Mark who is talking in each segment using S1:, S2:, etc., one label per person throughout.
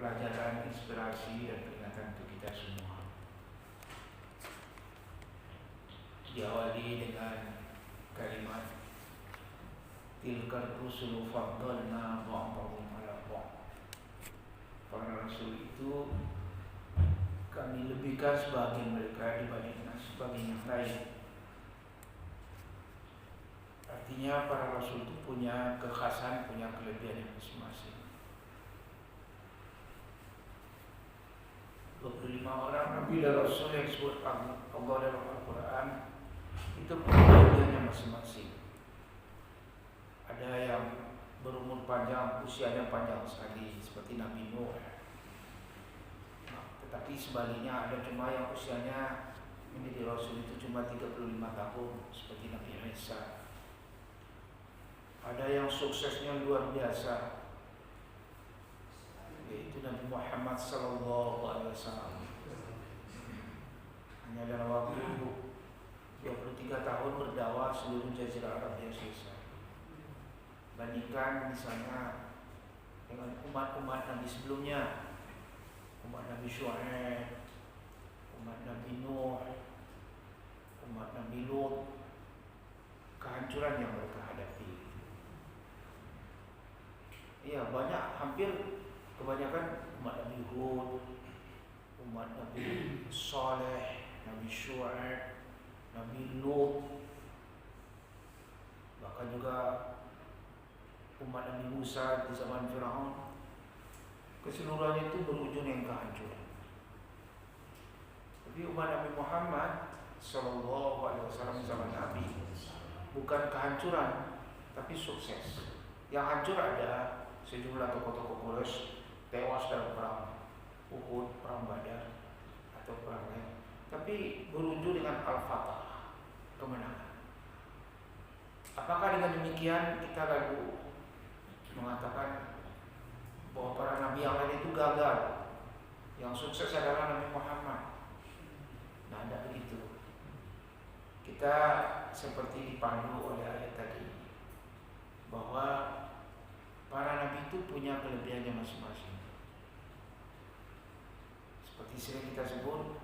S1: pelajaran, inspirasi dan peringatan untuk kita semua. Diawali dengan kalimat tilkar rusulu faddalna ba'dahum ala ba'd. Para rasul itu kami lebihkan sebagian mereka dibandingkan sebagian yang lain. Artinya para rasul itu punya kekhasan, punya kelebihan yang masing-masing. 25 orang nabi dan rasul yang disebut Allah dalam Al-Quran itu punya kelebihannya masing-masing. Ada yang berumur panjang, usianya panjang sekali seperti Nabi Nuh. Tetapi sebaliknya ada cuma yang usianya menjadi rasul itu cuma 35 tahun seperti Nabi Isa. Ada yang suksesnya luar biasa, yaitu Nabi Muhammad SAW. Hanya dalam waktu 23 tahun berdakwah seluruh jazirah Arab yang selesai. Bandingkan misalnya dengan umat-umat Nabi sebelumnya, umat Nabi Syuaib, umat Nabi Nuh, umat Nabi Lut, kehancuran yang mereka hadapi. Ya banyak, hampir kebanyakan umat Nabi Hud, umat Nabi Saleh, Nabi Syuaib, Nabi Lut, bahkan juga umat Nabi Musa di zaman Firaun, keseluruhannya itu berujung yang kehancuran. Tapi umat Nabi Muhammad SAW di zaman Nabi bukan kehancuran, tapi sukses. Yang hancur ada sejumlah tokoh-tokoh Quraisy tewas dalam perang Uhud, perang Badar atau perang lain, tapi berujung dengan Al-Fatah, kemenangan. Apakah dengan demikian kita lalu mengatakan bahwa para nabi yang lain itu gagal? Yang sukses adalah Nabi Muhammad. Nah, tidak begitu. Kita seperti dipandu oleh ayat tadi bahwa para nabi itu punya kelebihannya masing-masing. Seperti sering kita sebut,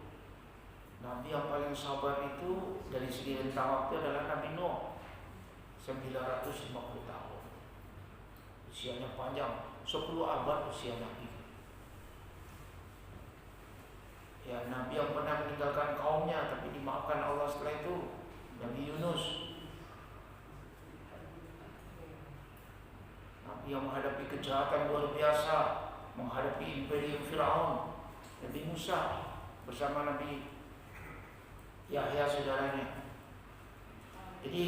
S1: nabi yang paling sabar itu dari segi rentang waktu adalah Nabi Nuh, 950 tahun. Usianya panjang, 10 abad usia nabi. Ya, nabi yang pernah meninggalkan kaumnya tapi dimaafkan Allah setelah itu, Nabi Yunus. Nabi yang menghadapi kejahatan luar biasa, menghadapi imperium Firaun, Nabi Musa bersama Nabi Yahya saudaranya. Jadi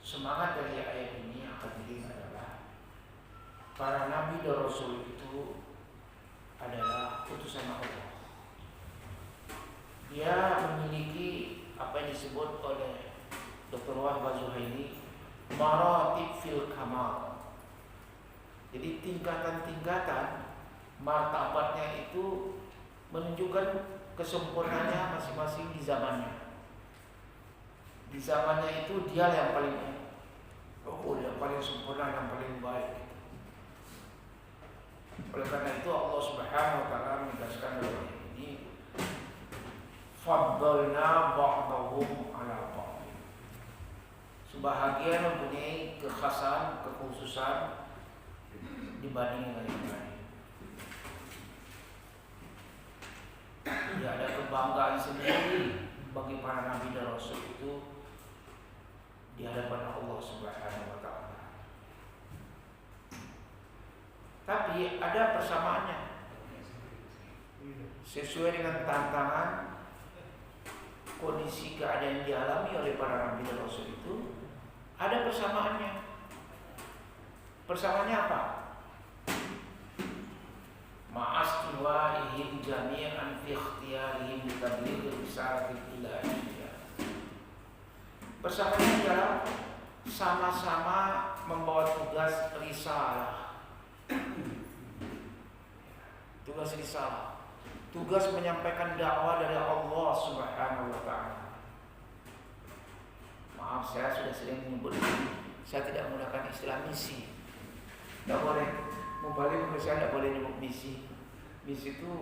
S1: semangat dari ayat ini yang penting adalah para nabi dan rasul itu adalah utusan Allah. Dia memiliki apa yang disebut oleh Dr. Wahbah Zuhaili maratib fil kamal. Jadi tingkatan-tingkatan martabatnya itu menunjukkan kesempurnaannya masing-masing di zamannya. Di zamannya itu dia yang paling yang paling sempurna, yang paling baik. Oleh karena itu Allah Subhanahu wa taala menegaskan dalam ini faddalna ba'dahum ala ba'd. Sebahagian mempunyai kekhasan, kekhususan dibanding dengan yang lain. Ya, ada kebanggaan sendiri bagi para nabi dan rasul itu di hadapan Allah Subhanahu wa taala. Tapi ada persamaannya. Sesuai dengan tantangan kondisi keadaan yang dialami oleh para nabi dan rasul itu, ada persamaannya. Persamaannya apa? Ma'astiwa'ihim jami'an fi ikhtiyarihim li tablighi risalatil ilahiyyah. Persamaannya adalah sama-sama membawa tugas risalah. Tugas risalah, tugas menyampaikan dakwah dari Allah Subhanahu wa taala. Maaf, saya sudah sering menyebut ini. Saya tidak menggunakan istilah misi. Tidak boleh. Mubalik saya tidak boleh nyebut misi. Misi itu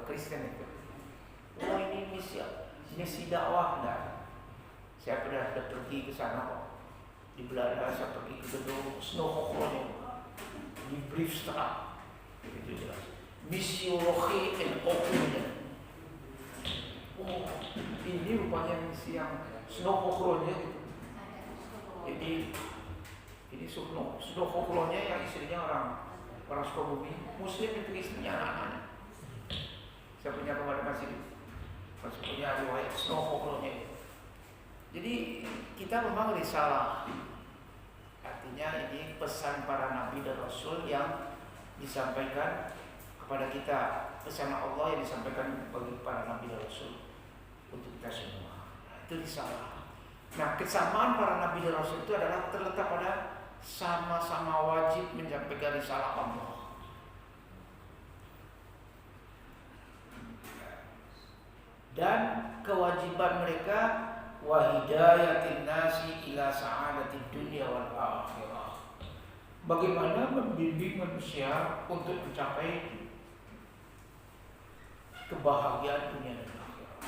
S1: Kristen itu. Oh ini misi dakwah enggak. Saya pernah pergi ke sana kok. Di Belanda saya pergi ke gedung Snohokrone di Briefstraat. Itu jelas. Misiologi and Open. Oh, ini rupanya misi yang Snohokrone gitu. Jadi ini Snohokrone yang istrinya orang Sukabumi, Muslim itu istrinya anak-anaknya. Saya punya kemarin masih punya riwayat Snohokrone. Jadi kita memang risalah. Artinya ini pesan para nabi dan rasul yang disampaikan kepada kita, pesan Allah yang disampaikan bagi para nabi dan rasul untuk kita semua. Nah, itu risalah. Nah, kesamaan para nabi dan rasul itu adalah terletak pada sama-sama wajib menyampaikan risalah Allah. Dan kewajiban mereka wa hidayatin nasi ila sa'adatid dunya wal akhirah. Bagaimana membimbing manusia untuk mencapai kebahagiaan dunia dan akhirat.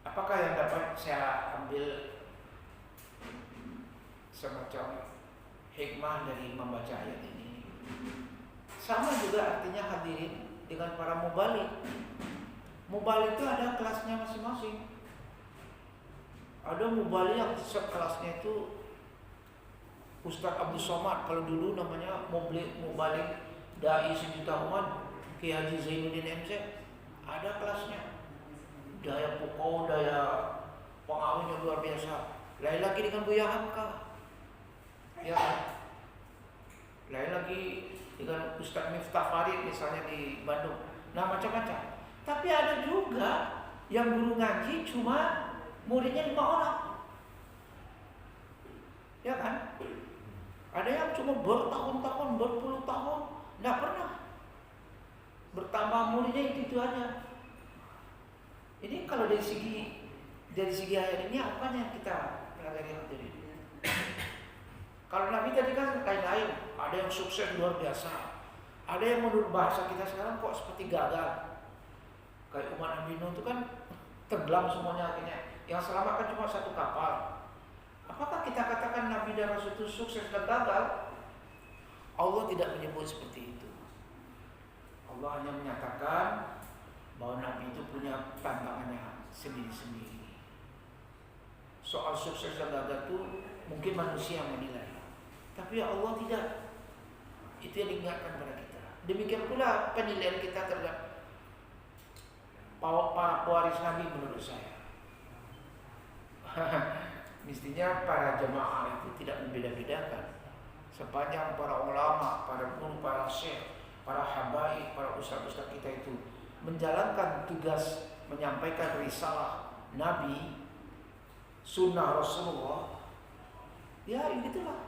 S1: Apakah yang dapat saya ambil semacam hikmah dari membaca ayat ini? Sama juga artinya hadirin dengan para mubalik. Mubalik itu ada kelasnya masing-masing. Ada mubalik yang sekelasnya itu Ustaz Abdul Somad, kalau dulu namanya mubalik dai sejuta umat, Kiai Haji Zainuddin MC, ada kelasnya. Daya pokok, daya pengawinnya luar biasa. Lain lagi dengan Buya Hamka, ya. Lain lagi dengan Ustaz Miftah Farid misalnya di Bandung. Nah macam-macam. Tapi ada juga yang guru ngaji cuma muridnya 5 orang, ya kan? Ada yang cuma bertahun-tahun, berpuluh tahun, nggak pernah bertambah muridnya itu aja. Ini kalau dari segi ayat ini apa yang kita pelajari hari ini? Kalau Nabi tadi kan lain-lain, ada yang sukses luar biasa, ada yang menurut bahasa kita sekarang kok seperti gagal. Kayak umat Nabi Nuh itu kan tenggelam semuanya akhirnya. Yang selamat kan cuma satu kapal. Apakah kita katakan Nabi dan Rasul itu sukses dan gagal? Allah tidak menyebut seperti itu. Allah hanya menyatakan bahwa Nabi itu punya tantangannya sendiri-sendiri. Soal sukses dan gagal itu mungkin manusia yang menilai, tapi Allah tidak. Itu yang diingatkan kepada kita. Demikian pula penilaian kita terhadap para pewaris Nabi menurut saya. Mestinya para jemaah itu tidak membeda-bedakan. Sepanjang para ulama, para guru, para syekh, para habaib, para ustaz-ustaz kita itu menjalankan tugas menyampaikan risalah Nabi, sunnah Rasulullah, ya itulah.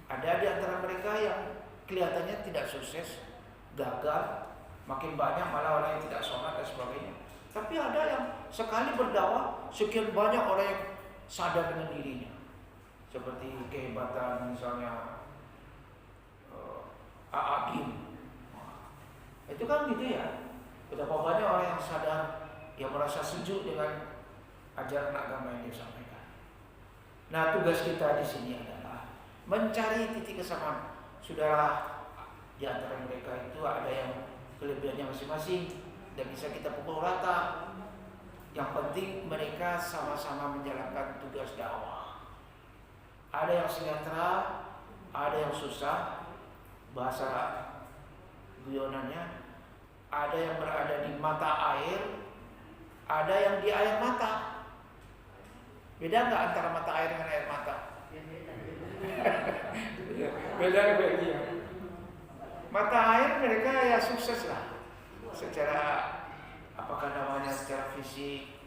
S1: Ada di antara mereka yang kelihatannya tidak sukses, gagal, makin banyak malah orang yang tidak sholat dan sebagainya. Tapi ada yang sekali berdakwah sekian banyak orang yang sadar dengan dirinya. Seperti kehebatan misalnya A'agim. Itu kan gitu ya. Betapa banyak orang yang sadar, yang merasa sejuk dengan ajaran agama yang disampaikan. Nah, tugas kita di sini adalah mencari titik kesamaan. Sudahlah, di antara mereka itu ada yang kelebihannya masing-masing dan bisa kita pukul rata. Yang penting mereka sama-sama menjalankan tugas dakwah. Ada yang sejahtera, ada yang susah, bahasa guyonannya. Ada yang berada di mata air, ada yang di air mata. Beda nggak antara mata air dengan air mata? Beda. Mata air mereka ya sukses lah, secara apakah namanya, secara fisik,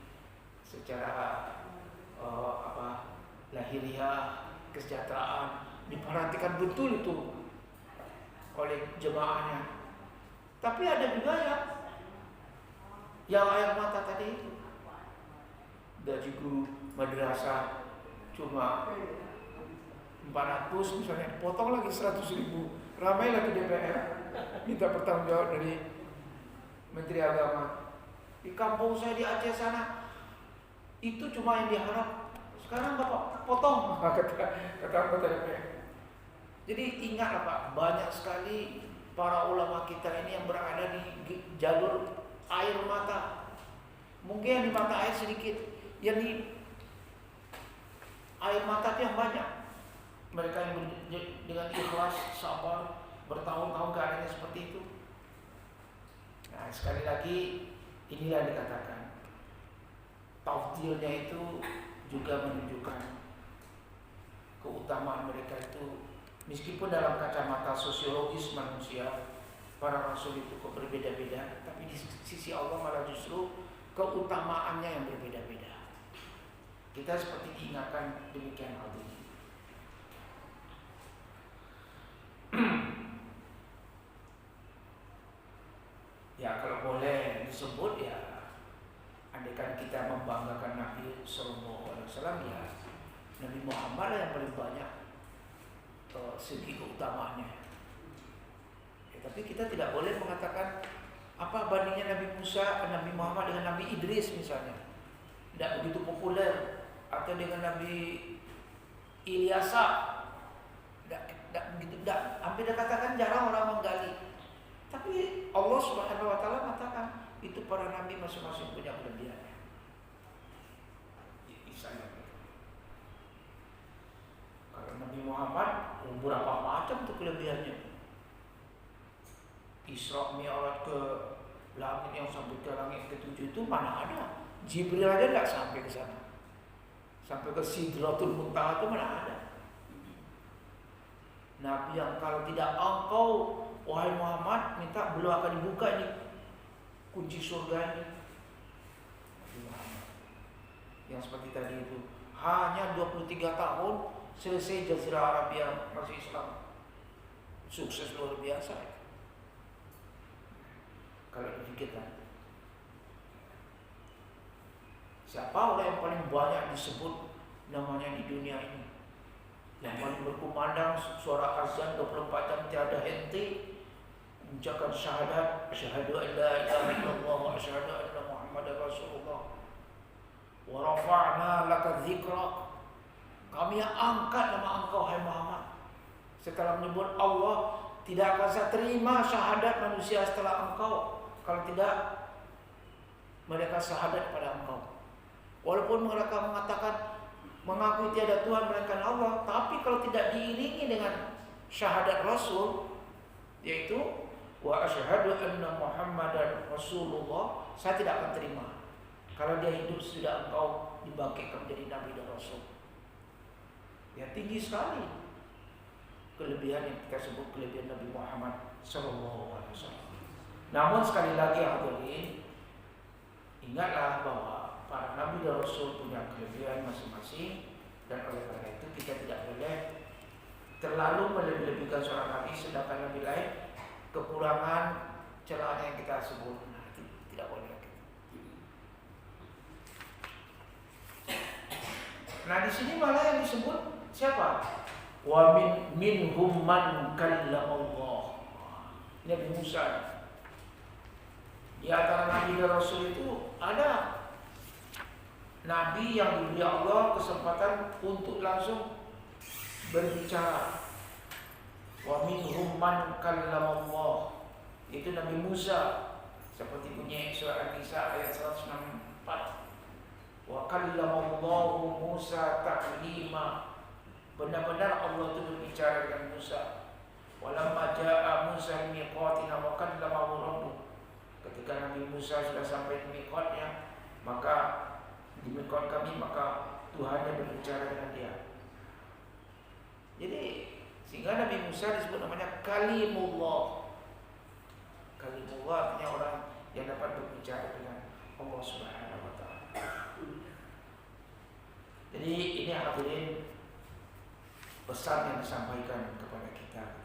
S1: secara lahiriah, kesejahteraan diperhatikan betul itu oleh jemaahnya. Tapi ada juga yang air mata tadi itu, gaji guru madrasah cuma 400 misalnya, potong lagi 100.000 Ramai lagi DPR minta pertanggungjawab dari Menteri Agama. Di kampung saya di Aceh sana itu cuma yang diharap. Sekarang Bapak potong kata anggota DPR. Jadi ingatlah Pak, banyak sekali para ulama kita ini yang berada di jalur air mata. Mungkin yang di mata air sedikit, yang di air mata itu yang banyak. Mereka yang dengan ikhlas, sabar, bertahun-tahun keadaannya seperti itu. Nah, sekali lagi inilah yang dikatakan tafdilnya itu juga menunjukkan keutamaan mereka itu. Meskipun dalam kacamata sosiologis manusia, para rasul itu kok berbeda-beda, tapi di sisi Allah malah justru keutamaannya yang berbeda-beda. Kita seperti diingatkan demikian hal ini. Ya kalau boleh disebut ya, andaikan kita membanggakan Nabi Sallallahu Alaihi Wasallam, ya Nabi Muhammad lah yang paling banyak segi keutamaannya. Ya, tapi kita tidak boleh mengatakan apa bandingnya Nabi Musa, Nabi Muhammad dengan Nabi Idris misalnya. Tidak begitu populer. Atau dengan Nabi Ilyasa. Tidak begitu. Hampir dikatakan jarang orang menggali. Tapi Allah Subhanahu Wa Taala mengatakan itu para nabi masing-masing punya kelebihannya. Misalnya, kalau Nabi Muhammad berapa macam tuh kelebihannya. Isra Mi'raj ke langit yang sampai ke langit ke-7 itu mana ada? Jibril aja nggak sampai ke sana. Sampai ke Sidratul Muntaha itu mana ada? Nabi yang kalau tidak engkau wahai Muhammad minta belum akan dibuka ini kunci surga ini. Yang seperti tadi itu hanya 23 tahun selesai Jazirah Arabia masih Islam. Sukses luar biasa ya. Kalau dipikirkan, siapa orang yang paling banyak disebut namanya di dunia ini, yang paling berkumandang suara azan 24 jam tiada henti, mengucapkan syahadat, asyhadu an la ilaha illallah wa asyhadu anna Muhammadar Rasulullah, wa rafa'na laka dzikrak, kami angkat nama engkau hai Muhammad. Setelah menyebut Allah, tidak akan saya terima syahadat manusia setelah engkau kalau tidak mereka syahadat pada engkau. Walaupun mereka mengatakan mengakui tiada Tuhan melainkan Allah, tapi kalau tidak diiringi dengan syahadat Rasul, yaitu wa asyhadu anna Muhammadar Rasulullah, saya tidak akan terima kalau dia hidup sudah engkau dibangkitkan menjadi Nabi dan Rasul. Ya tinggi sekali kelebihan yang kita sebut kelebihan Nabi Muhammad Sallallahu Alaihi Wasallam. Namun sekali lagi hadirin, ingatlah bahwa para Nabi dan Rasul punya kelebihan masing-masing, dan oleh karena itu kita tidak boleh terlalu melebih-lebihkan seorang Nabi sedangkan Nabi lain kekurangan celahnya yang kita sebut. Nah, itu tidak boleh. Nah di sini malah yang disebut siapa? Wa minhum man kallamallah. Ini Nabi Musa. Di antara Nabi dan Rasul itu ada Nabi yang diberi Allah kesempatan untuk langsung berbicara. Wa minhum man kallamallah. Itu Nabi Musa, seperti bunyi surah An-Nisa ayat 164. Wa kallamallahu Musa taklima. Benar-benar Allah itu berbicara dengan Musa. Walamma jaa Musa miqatina wa kallamahu rabbuh. Ketika Nabi Musa sudah sampai di miqatnya, maka di miqat kami, maka Tuhannya berbicara dengan dia. Jadi sehingga Nabi Musa disebut namanya Kalimullah. Kalimullah artinya orang yang dapat berbicara dengan Allah Subhanahu wa Ta'ala. Jadi ini hadirin pesan yang disampaikan kepada kita.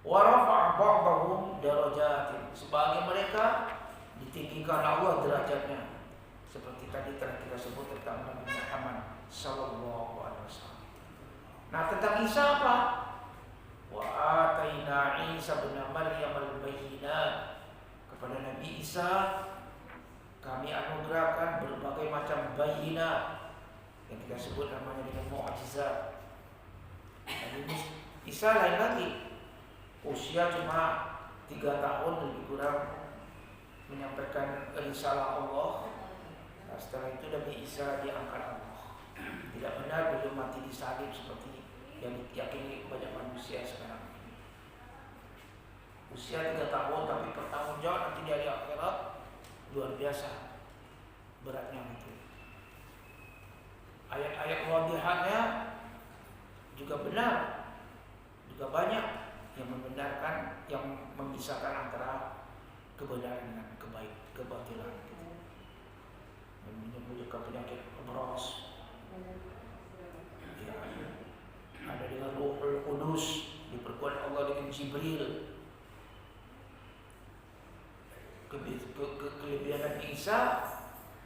S1: Wa rafa'a ba'dahum darajatin. Sebagian mereka ditinggikan Allah derajatnya. Seperti tadi telah kita sebut tentang Nabi Muhammad Sallallahu Alaihi Wasallam. Nah tentang Isa apa? Wa ataina Isa bin Maryam al-bayyinat. Kepada Nabi Isa kami anugerahkan berbagai macam bayyinat yang kita sebut namanya dengan mukjizat. Nabi Isa lain lagi, usia cuma 3 tahun lebih kurang menyampaikan risalah Allah. Nah, setelah itu Nabi Isa diangkat Allah. Tidak benar beliau mati disalib seperti yang diyakini banyak manusia sekarang. Usia 3 tahun tapi bertanggung jawab nanti di akhirat, luar biasa beratnya itu. Ayat-ayat wadihannya juga benar, juga banyak yang membenarkan, yang memisahkan antara kebenaran dengan kebatilan. Menyembuhkan penyakit amros. Ya, ada dengan Ruhul Qudus, diperkuat Allah dengan Jibril. Kelebihan Nabi Isa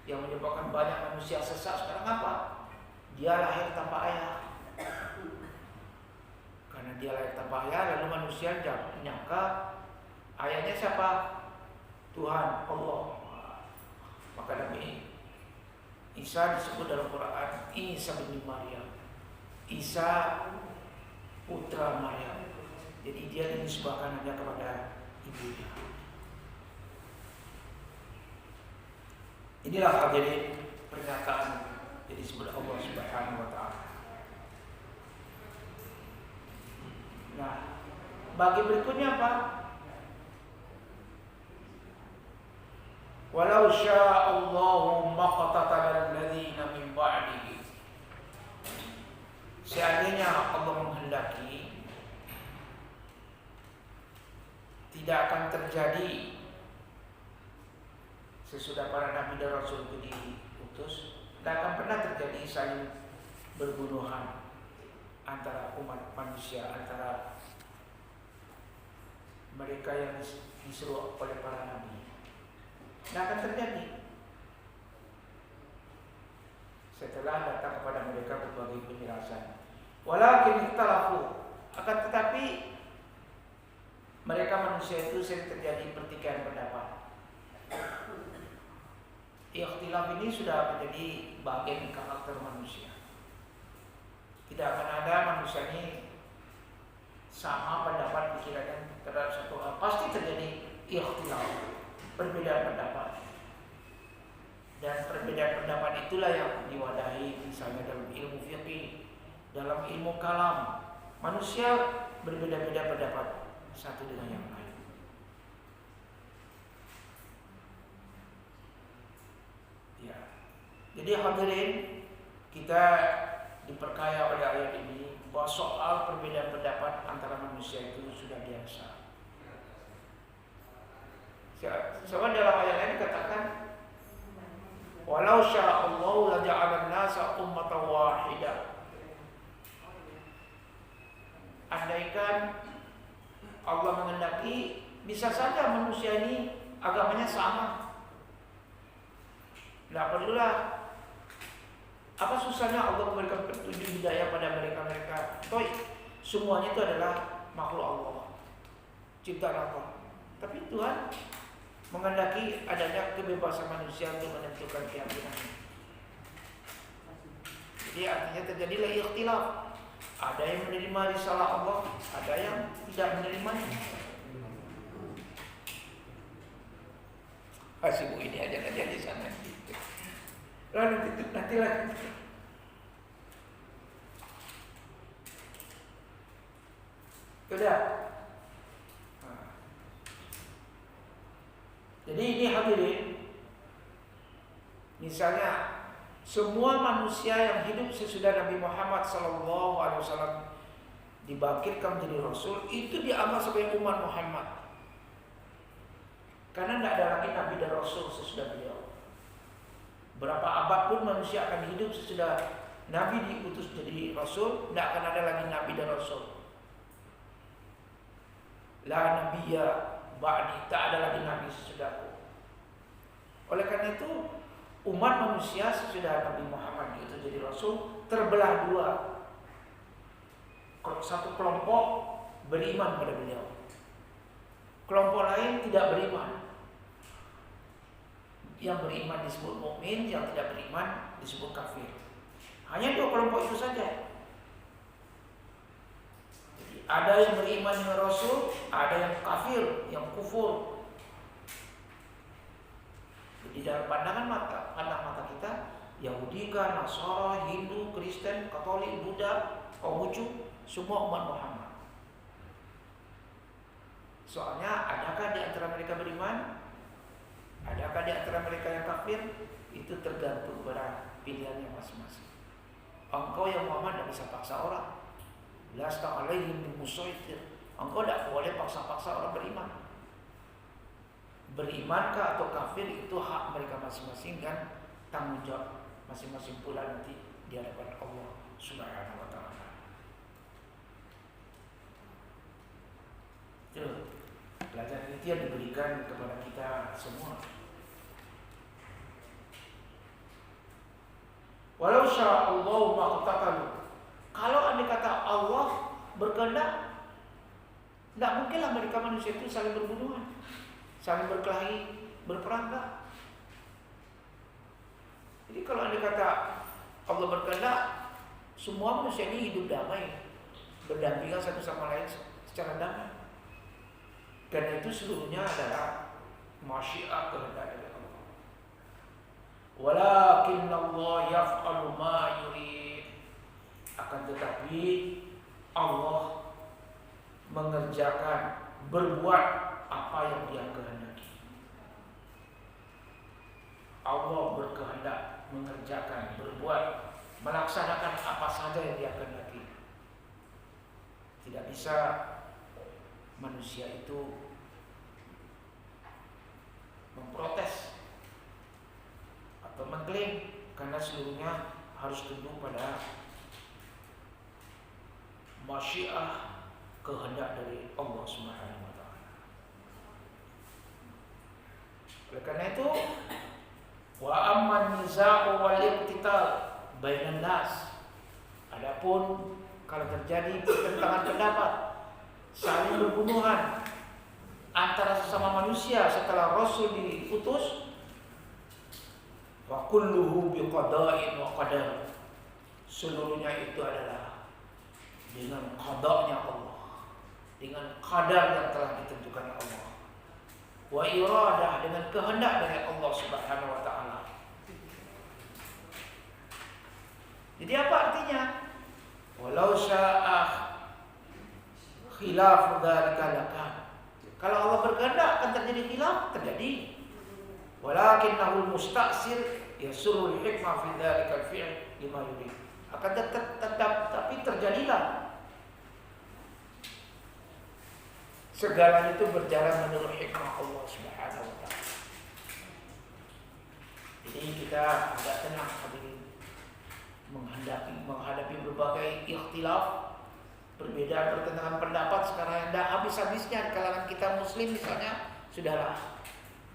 S1: yang menyebabkan banyak manusia sesat sekarang apa? Dia lahir tanpa ayah. Karena dia lahir tanpa ayah, lalu manusia menyangka ayahnya siapa? Tuhan, Allah. Maka Nabi Isa disebut dalam Quran Isa bin Maryam, Isa putra Maryam. Jadi dia dinisbahkan hanya kepada ibunya. Inilah hadirin pernyataan yang disebut Allah Subhanahu wa taala. Nah, bagi berikutnya apa? Walau sya'allahu maqtatal ladzina min ba'dihi. Seandainya Allah menghendaki, tidak akan terjadi sesudah para nabi dan rasul itu diutus, tidak akan pernah terjadi saling berbunuhan antara umat manusia, antara mereka yang disuruh oleh para nabi. Tidak akan terjadi setelah datang kepada mereka berbagai penjelasan. Walakin ikhtalafu, akan tetapi mereka manusia itu sering terjadi pertikaian pendapat. Ikhtilaf ini sudah menjadi bagian karakter manusia. Tidak akan ada manusia ini sama pendapat pikirannya terhadap satu hal. Pasti terjadi ikhtilaf, perbedaan pendapat. Dan perbedaan pendapat itulah yang diwadahi misalnya dalam ilmu fiqih, dalam ilmu kalam. Manusia berbeda-beda pendapat satu dengan yang lain. Ya. Jadi hadirin, kita diperkaya oleh ayat ini bahwa soal perbedaan pendapat antara manusia itu sudah biasa. Sebab dalam ayat lain dikatakan, walau sya'allahu laja'alan nasa ummatan wahidah. Andaikan Allah menghendaki, bisa saja manusia ini agamanya sama. Tidak perlulah. Apa susahnya Allah memberikan petunjuk hidayah pada mereka-mereka? Toh, semuanya itu adalah makhluk Allah, ciptaan Allah. Tapi Tuhan menghendaki adanya kebebasan manusia untuk menentukan keyakinan. Jadi artinya terjadilah ikhtilaf. Ada yang menerima risalah Allah, ada yang tidak menerimanya. Kasih bu ini aja di sana. Lalu nanti lagi. Sudah. Jadi ini hadirin, misalnya semua manusia yang hidup sesudah Nabi Muhammad SAW dibangkitkan menjadi Rasul, itu dianggap sebagai umat Muhammad. Karena tidak ada lagi Nabi dan Rasul sesudah beliau. Berapa abad pun manusia akan hidup sesudah Nabi diutus jadi Rasul, tidak akan ada lagi Nabi dan Rasul. La nabiyya ba'di, tak ada lagi Nabi sesudahku. Oleh karena itu, umat manusia sesudah Nabi Muhammad itu jadi Rasul terbelah dua. Satu kelompok beriman pada beliau. Kelompok lain tidak beriman. Yang beriman disebut mukmin, yang tidak beriman disebut kafir. Hanya dua kelompok itu saja. Jadi ada yang beriman dengan Rasul, ada yang kafir, yang kufur. Jadi dalam pandang mata kita, Yahudi kah, Nasara, Hindu, Kristen, Katolik, Buddha, Konghucu, semua umat Muhammad. Soalnya adakah di antara mereka beriman? Adakah di antara mereka yang kafir? Itu tergantung pada pilihannya masing-masing. Engkau yang Muhammad tidak bisa paksa orang. Lasta alaihim bimusaitir. Engkau tidak boleh paksa-paksa orang beriman. Berimankah atau kafir itu hak mereka masing-masing dan tanggung jawab masing-masing pula nanti di hadapan Allah Subhanahu wa taala. Itu pelajaran itu yang diberikan kepada kita semua. Walau syaa Allah maqtatalu. Kalau andai kata Allah berkehendak, tidak mungkinlah mereka manusia itu saling berbunuhan, saling berkelahi, berperang. Jadi kalau andai kata Allah berkehendak, semua manusia ini hidup damai, berdampingan satu sama lain secara damai. Karena itu seluruhnya adalah masyiah kehendak dari Allah. Walakinna Allah yaf'alu ma yurid. Akan tetapi Allah mengerjakan, berbuat apa yang Dia kehendaki. Allah berkehendak mengerjakan, berbuat, melaksanakan apa saja yang Dia kehendaki. Tidak bisa manusia itu memprotes atau mengklaim, karena seluruhnya harus tunduk pada masyiah kehendak dari Allah Subhanahu wa taala. Oleh karena itu, wa amman niza'u wal iqtital bainan nas. Adapun kalau terjadi pertentangan pendapat, saling berbunuhan antara sesama manusia setelah Rasul diutus, wa kulluhu biqada'in wa qadar. Seluruhnya itu adalah dengan qada'nya Allah, dengan qadar yang telah ditentukan Allah. Wa iradah, dengan kehendak dari Allah Subhanahu wa taala. Jadi apa artinya? Walau syaa khilaf dzalika lakan. Kalau Allah berkehendak akan terjadi khilaf, terjadi. Walakinnahul musta'sir yasurul hikmah fi dzalikal fi'l lima yurid. Akan tetap tapi terjadilah. Segalanya itu berjalan menurut hikmah Allah Subhanahu wa taala. Jadi kita agak tenang hadirin menghadapi berbagai ikhtilaf, perbedaan pertentangan pendapat sekarang yang tidak habis-habisnya di kalangan kita muslim misalnya. Sudahlah,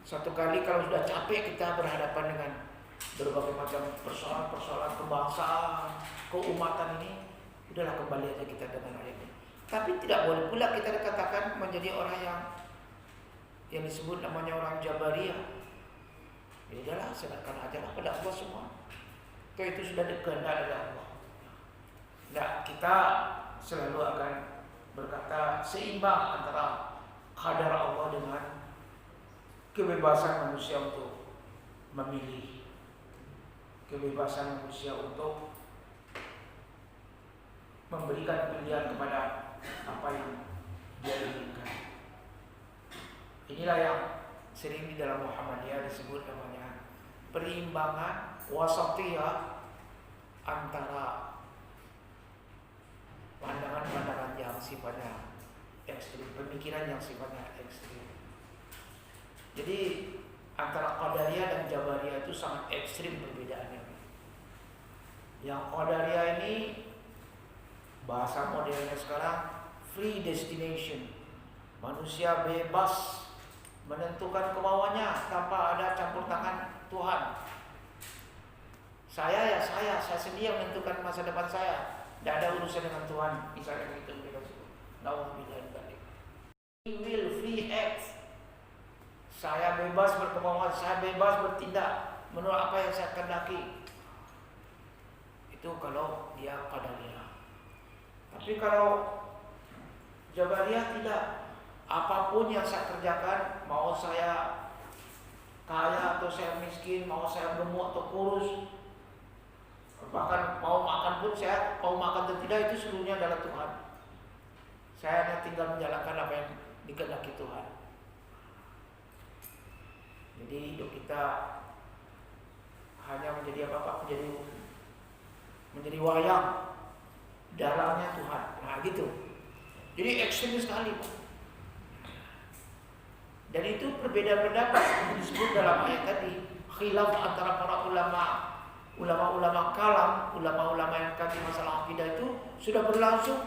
S1: satu kali kalau sudah capek kita berhadapan dengan berbagai macam persoalan-persoalan kebangsaan, keumatan ini, udahlah kembali aja kita dengan ayat ini. Tapi tidak boleh pula kita dikatakan menjadi orang yang disebut namanya orang Jabariyah. Ya udahlah, serahkan aja lah pada Allah semua. Itu sudah dikehendak oleh Allah. Nah, kita selalu akan berkata seimbang antara qadar Allah dengan kebebasan manusia untuk memilih, kebebasan manusia untuk memberikan pilihan kepada apa yang dia inginkan. Inilah yang sering di dalam Muhammadiyah disebut namanya perimbangan wasatiyah antara pandangan-pandangan yang sifatnya ekstrim, pemikiran yang sifatnya ekstrim. Jadi antara Qadariyah dan Jabariyah itu sangat ekstrim perbedaannya. Yang Qadariyah ini bahasa modernnya sekarang free destination. Manusia bebas menentukan kemauannya tanpa ada campur tangan Tuhan. Saya sendiri yang menentukan masa depan saya. Tidak ada urusan dengan Tuhan. Misalnya gitu mereka sebut. Nauzubillah min dzalik. Free will, free act. Saya bebas berkemauan, saya bebas bertindak menurut apa yang saya kehendaki. Itu kalau dia qadariyah. Tapi kalau Jabariyah tidak. Apapun yang saya kerjakan, mau saya kaya atau saya miskin, mau saya gemuk atau kurus, bahkan mau makan pun saya mau makan atau tidak, itu seluruhnya adalah Tuhan. Saya hanya tinggal menjalankan apa yang dikehendaki Tuhan. Jadi hidup kita hanya menjadi apa-apa, menjadi wayang dalamnya Tuhan. Nah gitu. Jadi ekstrim sekali, Pak. Dan itu berbeda pendapat disebut dalam ayat tadi, khilaf antara para ulama kalam, ulama-ulama yang kaji masalah akidah itu sudah berlangsung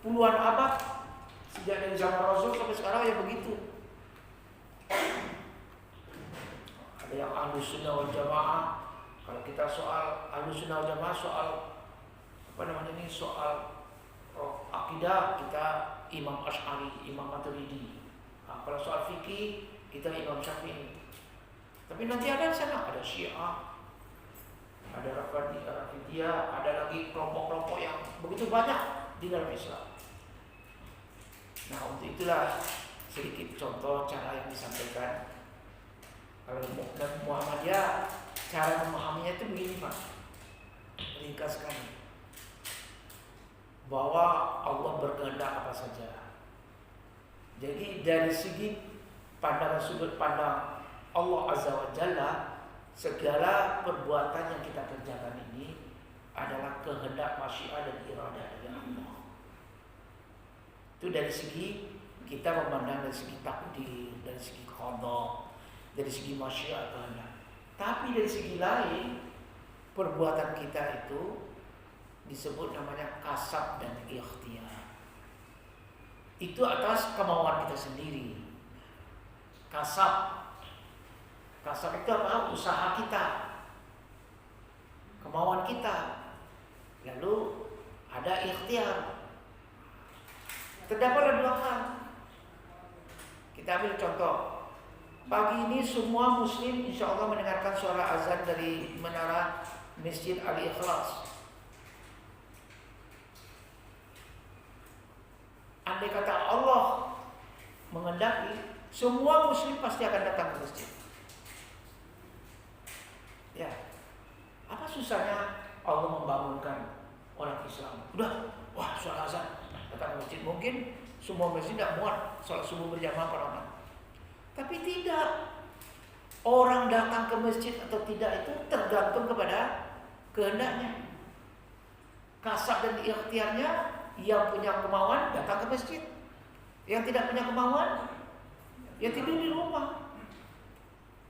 S1: puluhan abad sejak dari zaman Rasul sampai sekarang ya begitu. Ada yang Ahlus Sunnah wal Jamaah. Kalau kita soal Ahlus Sunnah wal Jamaah, soal soal akidah, kita Imam Asy'ari, Imam Maturidi. Nah, kalau soal fikih kita Imam Syafi'i. Tapi nanti ada di sana ada Syiah, ada Rafidiyah, ada lagi kelompok-kelompok yang begitu banyak di dalam Islam. Nah, untuk itulah sedikit contoh cara yang disampaikan. Kalau Muhammadiyah, cara memahaminya itu begini, Pak. Ringkas sekali. Bahwa Allah berkehendak apa saja. Jadi dari segi pandangan sudut pandang Allah Azza wa Jalla, segala perbuatan yang kita kerjakan ini adalah kehendak, masyiah dan iradah dari Allah. Itu dari segi kita memandang, dari segi takdir, dari segi qada, dari segi masyiah kehendak. Tapi dari segi lain, perbuatan kita itu disebut namanya kasab dan ikhtiar. Itu atas kemauan kita sendiri. Kasab itu apa? Usaha kita, kemauan kita. Lalu ada ikhtiar. Terdapatlah dua hal. Kita ambil contoh. Pagi ini semua muslim insya Allah mendengarkan suara azan dari menara Masjid Al-Ikhlas. Andai kata Allah menghendaki, semua muslim pasti akan datang ke masjid. Ya, apa susahnya Allah membangunkan orang Islam? Udah, wah suara azan, datang ke masjid. Mungkin semua masjid tidak muat sholat subuh berjamaah para orang. Tapi tidak. Orang datang ke masjid atau tidak itu tergantung kepada kehendaknya. Kasab dan ikhtiarnya, yang punya kemauan datang ke masjid. Yang tidak punya kemauan, ya tidur di rumah.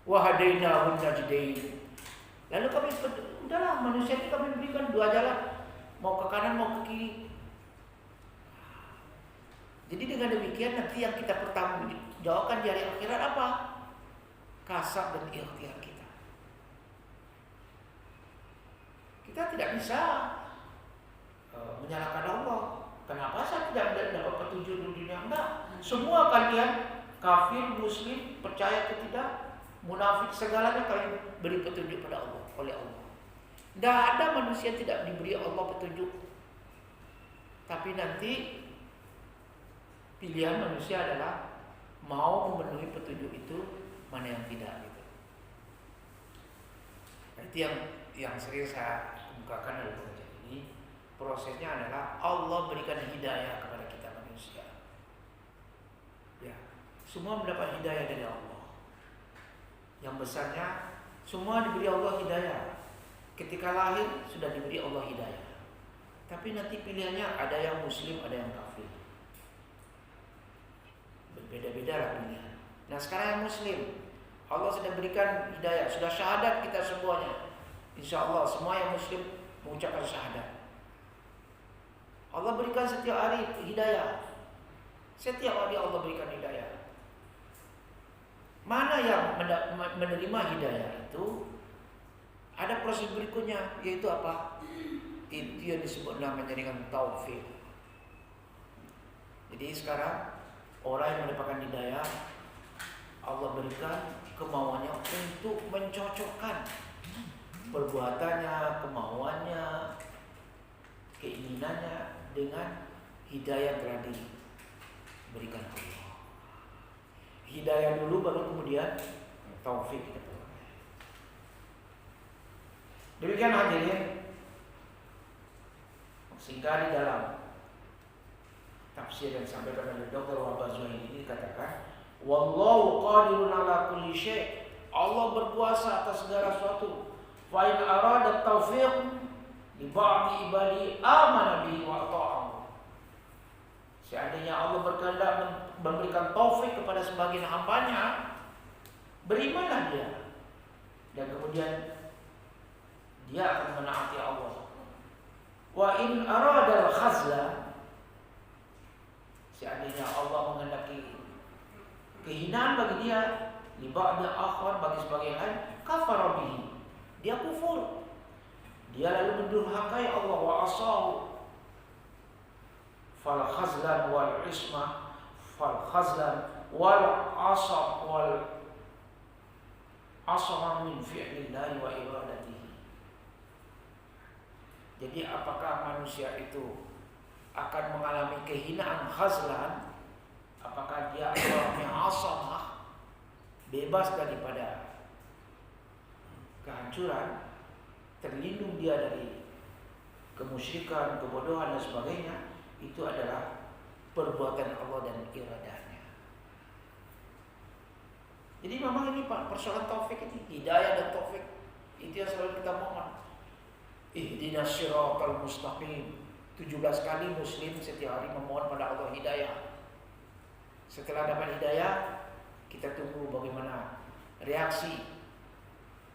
S1: Wahadainahun najdain. Lalu kami, udahlah manusia ini kami berikan dua jalan, mau ke kanan mau ke kiri. Jadi dengan demikian nanti yang kita pertanggungjawabkan di hari akhirat apa? Kasab dan ikhtiar kita. Kita tidak bisa menyalahkan Allah. Kenapa saya tidak dapat petunjuk di dunia? Enggak. Semua kalian kafir, muslim, percaya atau tidak, munafik, segalanya kalian beri petunjuk pada Allah, oleh Allah. Tidak ada manusia tidak diberi Allah petunjuk. Tapi nanti pilihan manusia adalah mau memenuhi petunjuk itu, mana yang tidak gitu. Itu yang sering saya kemukakan dalam pengajian ini. Prosesnya adalah Allah berikan hidayah kepada kita manusia. Ya, semua mendapat hidayah dari Allah. Yang besarnya semua diberi Allah hidayah. Ketika lahir sudah diberi Allah hidayah. Tapi nanti pilihannya ada yang muslim, ada yang kafir. Berbeda-beda lah pilihan. Nah sekarang yang muslim, Allah sudah berikan hidayah, sudah syahadat kita semuanya. Insya Allah semua yang muslim mengucapkan syahadat. Allah berikan setiap hari hidayah. Setiap hari Allah berikan hidayah. Mana yang menerima hidayah itu, ada proses berikutnya, yaitu apa? Itu yang disebut namanya dengan taufik. Jadi sekarang orang yang mendapatkan hidayah, Allah berikan kemauannya untuk mencocokkan perbuatannya, kemauannya, keinginannya dengan hidayah yang telah diberikan Allah. Hidayah dulu baru kemudian taufik. Demikian hadirin, sehingga di dalam tafsir yang disampaikan oleh Dr. Wahbah Zuhaili ini dikatakan, wallahu qadirun ala kulli syai'. Allah berkuasa atas segala sesuatu. Fa in arada taufiq li ba'di ibadi amana bihi wa ta'ahu. Seandainya Allah berkehendak memberikan taufik kepada sebagian hambanya, berimanlah dia, dan kemudian dia akan menaati Allah. Wa in arada al-khazla, seandainya Allah menghendaki kehinaan bagi dia, li ba'di akhwan, bagi sebagian lain, kafara bihi, dia kufur, dia lalu mendurhakai Allah, wa asahu. Fal khazlan wal ismah, fal khazlan wal asab wal asam min fi'lillahi wa iradatihi. Jadi apakah manusia itu akan mengalami kehinaan khazlan? Apakah dia orangnya asamah, bebas daripada kehancuran, terlindung dia dari kemusyrikan, kebodohan dan sebagainya? Itu adalah perbuatan Allah dan iradahnya. Jadi memang ini Pak, persoalan taufik ini, hidayah dan taufik, itu yang selalu kita mohon. Ihdinas siratal mustaqim. 17 kali muslim setiap hari memohon pada Allah hidayah. Setelah dapat hidayah, kita tunggu bagaimana reaksi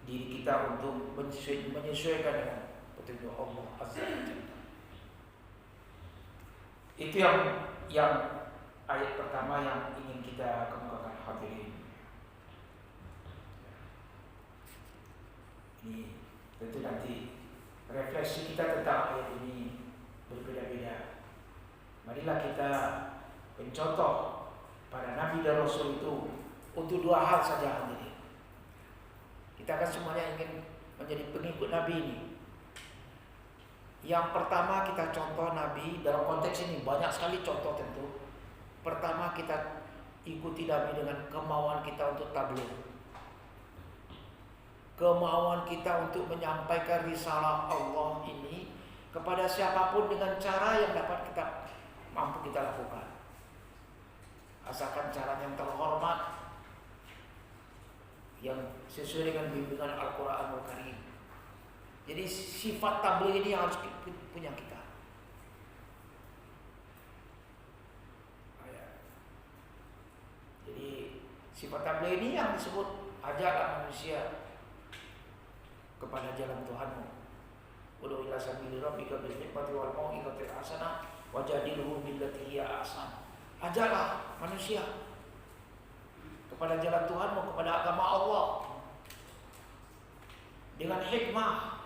S1: diri kita untuk menyesuaikan dengan petunjuk Allah Azza wa Jalla. Itu yang ayat pertama yang ingin kita kemukakan hadirin. Ini tentu nanti refleksi kita tentang ayat ini berbeda-beda. Marilah kita mencontoh para nabi dan rasul itu untuk dua hal saja hadirin. Kita kan semuanya ingin menjadi pengikut nabi ini. Yang pertama kita contoh nabi dalam konteks ini, banyak sekali contoh tentu. Pertama kita ikuti nabi dengan kemauan kita untuk tabligh, kemauan kita untuk menyampaikan risalah Allah ini kepada siapapun dengan cara yang dapat kita mampu kita lakukan, asalkan cara yang terhormat, yang sesuai dengan bimbingan Al-Quranul Karim. Jadi sifat tabligh ini harus punya kita. Jadi sifat tabligh ini yang disebut ajaklah manusia kepada jalan Tuhanmu. Ud'u ila sabili rabbika bil hikmati wal mau'izatil hasanah wajadilhum billati hiya ahsan. Ajaklah manusia kepada jalan Tuhanmu, kepada agama Allah dengan hikmah,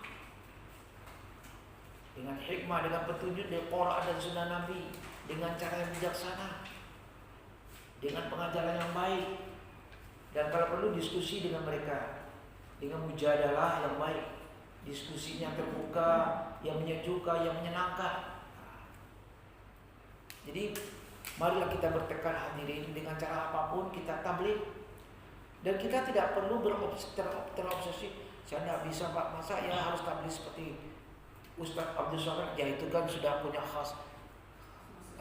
S1: dengan petunjuk dari Quran dan Sunnah Nabi, dengan cara yang bijaksana, dengan pengajaran yang baik, dan kalau perlu diskusi dengan mereka dengan mujadalah yang baik, diskusinya terbuka, yang menyejukkan, yang menyenangkan. Jadi marilah kita bertekad hadirin, dengan cara apapun kita tabligh, dan kita tidak perlu terobsesi. Saya tidak bisa Pak, masa ya harus tabligh seperti Ustaz Abdul Somad? Ya itu kan sudah punya khas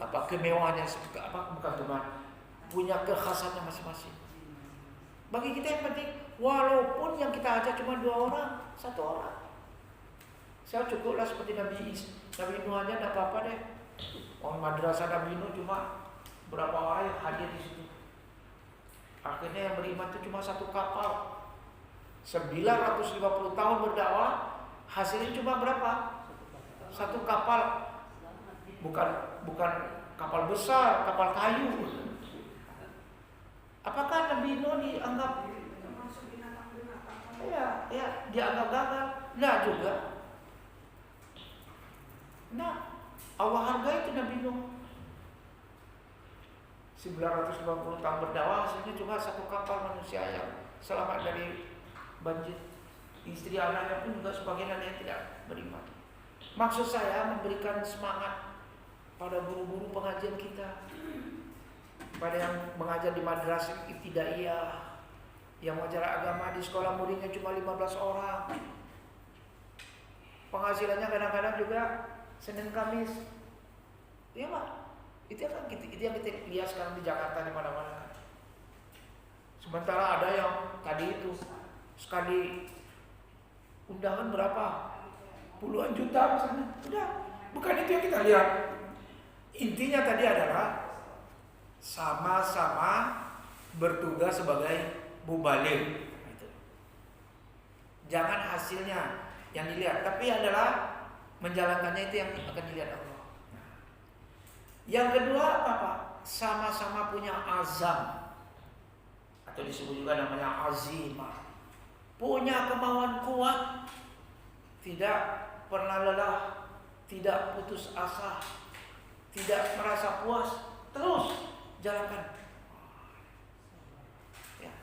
S1: kemewahannya, bukan cuma punya kekhasannya masing-masing. Bagi kita yang penting, walaupun yang kita ajak cuma 2 orang, 1 orang, saya cukuplah seperti Nabi Nuh aja, tidak apa-apa deh. Orang madrasah Nabi Nuh cuma berapa orang yang hadir di situ. Akhirnya yang beriman itu cuma 1 kapal. 950 tahun berdakwah, hasilnya cuma berapa? 1 kapal. Bukan kapal besar, kapal kayu. Apakah Nabi Nuh dianggap dianggap gagal? Enggak juga. Nah, Allah hargai itu Nabi Nuh. 950 tahun berdakwah, hasilnya cuma satu kapal manusia yang selamat dari banjir. Istri anaknya pun juga sebagian ada yang tidak beriman. Maksud saya memberikan semangat pada guru-guru pengajian kita, pada yang mengajar di madrasah ibtidaiyah, yang mengajar agama di sekolah muridnya cuma 15 orang. Penghasilannya kadang-kadang juga Senin Kamis. Iya Pak, itu yang kita lihat sekarang di Jakarta di mana-mana. Sementara ada yang tadi itu sekali undangan berapa? Puluhan juta misalnya. Udah, bukan itu yang kita lihat. Intinya tadi adalah sama-sama bertugas sebagai mubaligh. Jangan hasilnya yang dilihat, tapi adalah menjalankannya itu yang akan dilihat Allah. Yang kedua apa? Sama-sama punya azam, atau disebut juga namanya azimah. Punya kemauan kuat, tidak pernah lelah, tidak putus asa, tidak merasa puas, terus jalankan. Ya.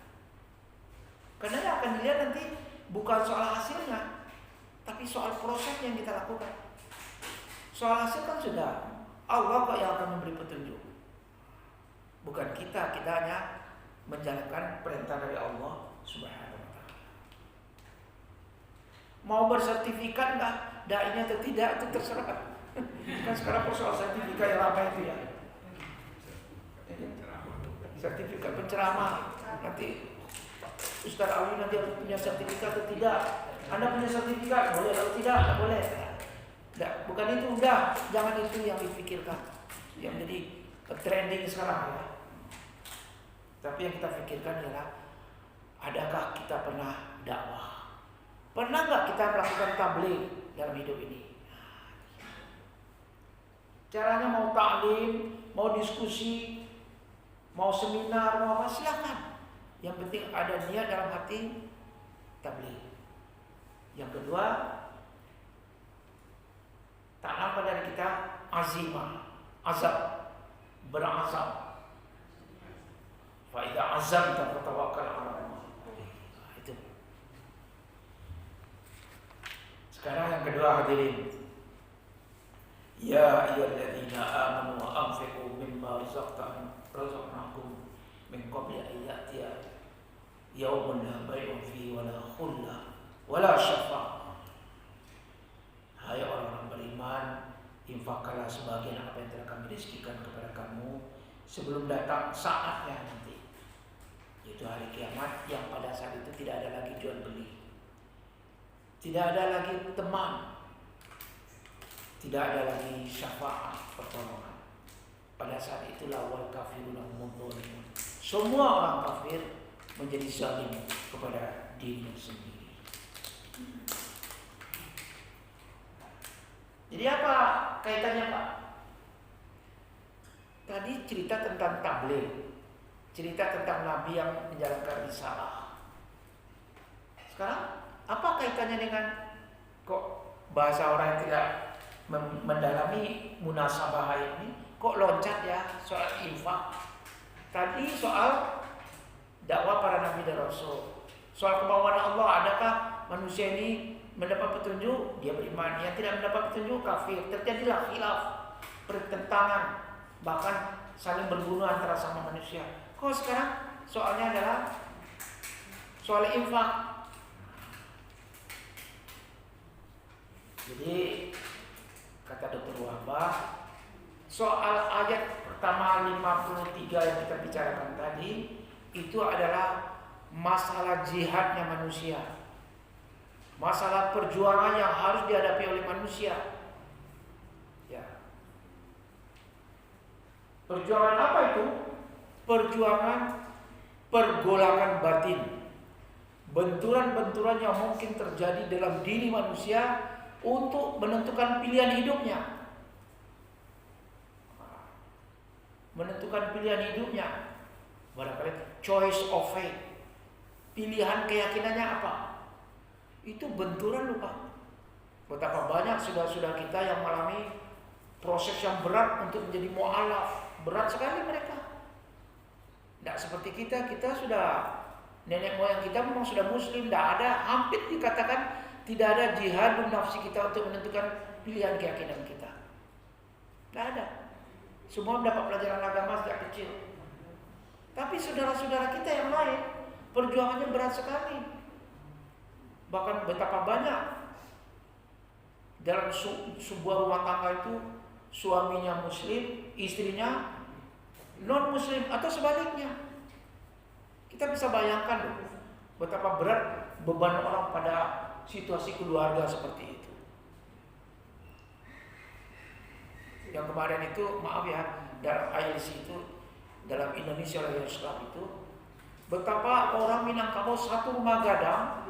S1: Karena yang akan dilihat nanti bukan soal hasilnya, tapi soal proses yang kita lakukan. Soal hasil kan sudah Allah kok yang akan memberi petunjuk, bukan kita hanya menjalankan perintah dari Allah Subhanahu wa ta'ala. Mau bersertifikat nggak dainya atau tidak itu terserah. Kan sekarang persoalan sertifikat yang ramai itu ya. Sertifikat penceramah, nanti Ustaz Ali nanti harus punya sertifikat atau tidak. Anda punya sertifikat, boleh atau tidak? Tidak boleh. Tidak, bukan itu, udah. Jangan itu yang dipikirkan. Yang jadi trending sekarang ya. Tapi yang kita pikirkan ialah, adakah kita pernah dakwah? Pernah nggak kita melakukan tabligh dalam hidup ini? Caranya mau taklim, mau diskusi, mau seminar, mau apa, silakan. Yang penting ada niat dalam hati tabligh. Yang kedua, tanamkan dari kita azimah, azab, berazam. Fa idza azamta fatawakkal 'ala Allah. Itu. Sekarang yang kedua hadirin. Ya ayyuhalladzina amanu wa anfiqu mimma razaqnakum min qabli an ya'tiya yaumun la bay'un fihi wa la khullah wala syafa'ah. Hai orang-orang beriman, infakkanlah sebagian apa yang telah kami rezekikan kepada kamu sebelum datang saatnya nanti, yaitu hari kiamat yang pada saat itu tidak ada lagi jual beli, tidak ada lagi teman, tidak ada lagi syafaat pertolongan. Pada saat itulah wal kafiruna hum dzalimun. Semua orang kafir menjadi zalim kepada dirinya sendiri. Jadi apa kaitannya Pak? Tadi cerita tentang tabligh, cerita tentang Nabi yang menjalankan risalah. Sekarang apa kaitannya dengan kok bahasa orang yang tidak mendalami munasabah ini, kok loncat ya soal infak? Tadi soal dakwah para nabi dan rasul, soal kemauan Allah, adakah manusia ini mendapat petunjuk, dia beriman. Yang tidak mendapat petunjuk, kafir. Terjadilah khilaf, pertentangan, bahkan saling berbunuh antara sama manusia. Kok sekarang soalnya adalah soal infak. Jadi kata Dr. Wahbah, soal ayat pertama 53 yang kita bicarakan tadi, itu adalah masalah jihadnya manusia, masalah perjuangan yang harus dihadapi oleh manusia. Ya. Perjuangan apa itu? Perjuangan pergolakan batin, benturan-benturan yang mungkin terjadi dalam diri manusia untuk menentukan pilihan hidupnya. Menentukan pilihan hidupnya, barangkali choice of faith, pilihan keyakinannya apa. Itu benturan lupa. Betapa banyak saudara-saudara kita yang mengalami proses yang berat untuk menjadi mu'alaf. Berat sekali mereka. Tidak seperti kita sudah, nenek moyang kita memang sudah muslim, tidak ada, hampir dikatakan tidak ada jihadun nafsi kita untuk menentukan pilihan keyakinan kita. Tidak ada. Semua mendapat pelajaran agama sejak kecil. Tapi saudara-saudara kita yang lain, perjuangannya berat sekali. Bahkan betapa banyak dalam sebuah rumah tangga itu suaminya muslim, istrinya non muslim atau sebaliknya. Kita bisa bayangkan loh, betapa berat beban orang pada situasi keluarga seperti itu. Yang kemarin itu, maaf ya, dalam ILC itu, dalam Indonesia Lahir Islam itu, betapa orang Minangkabau satu rumah gadang,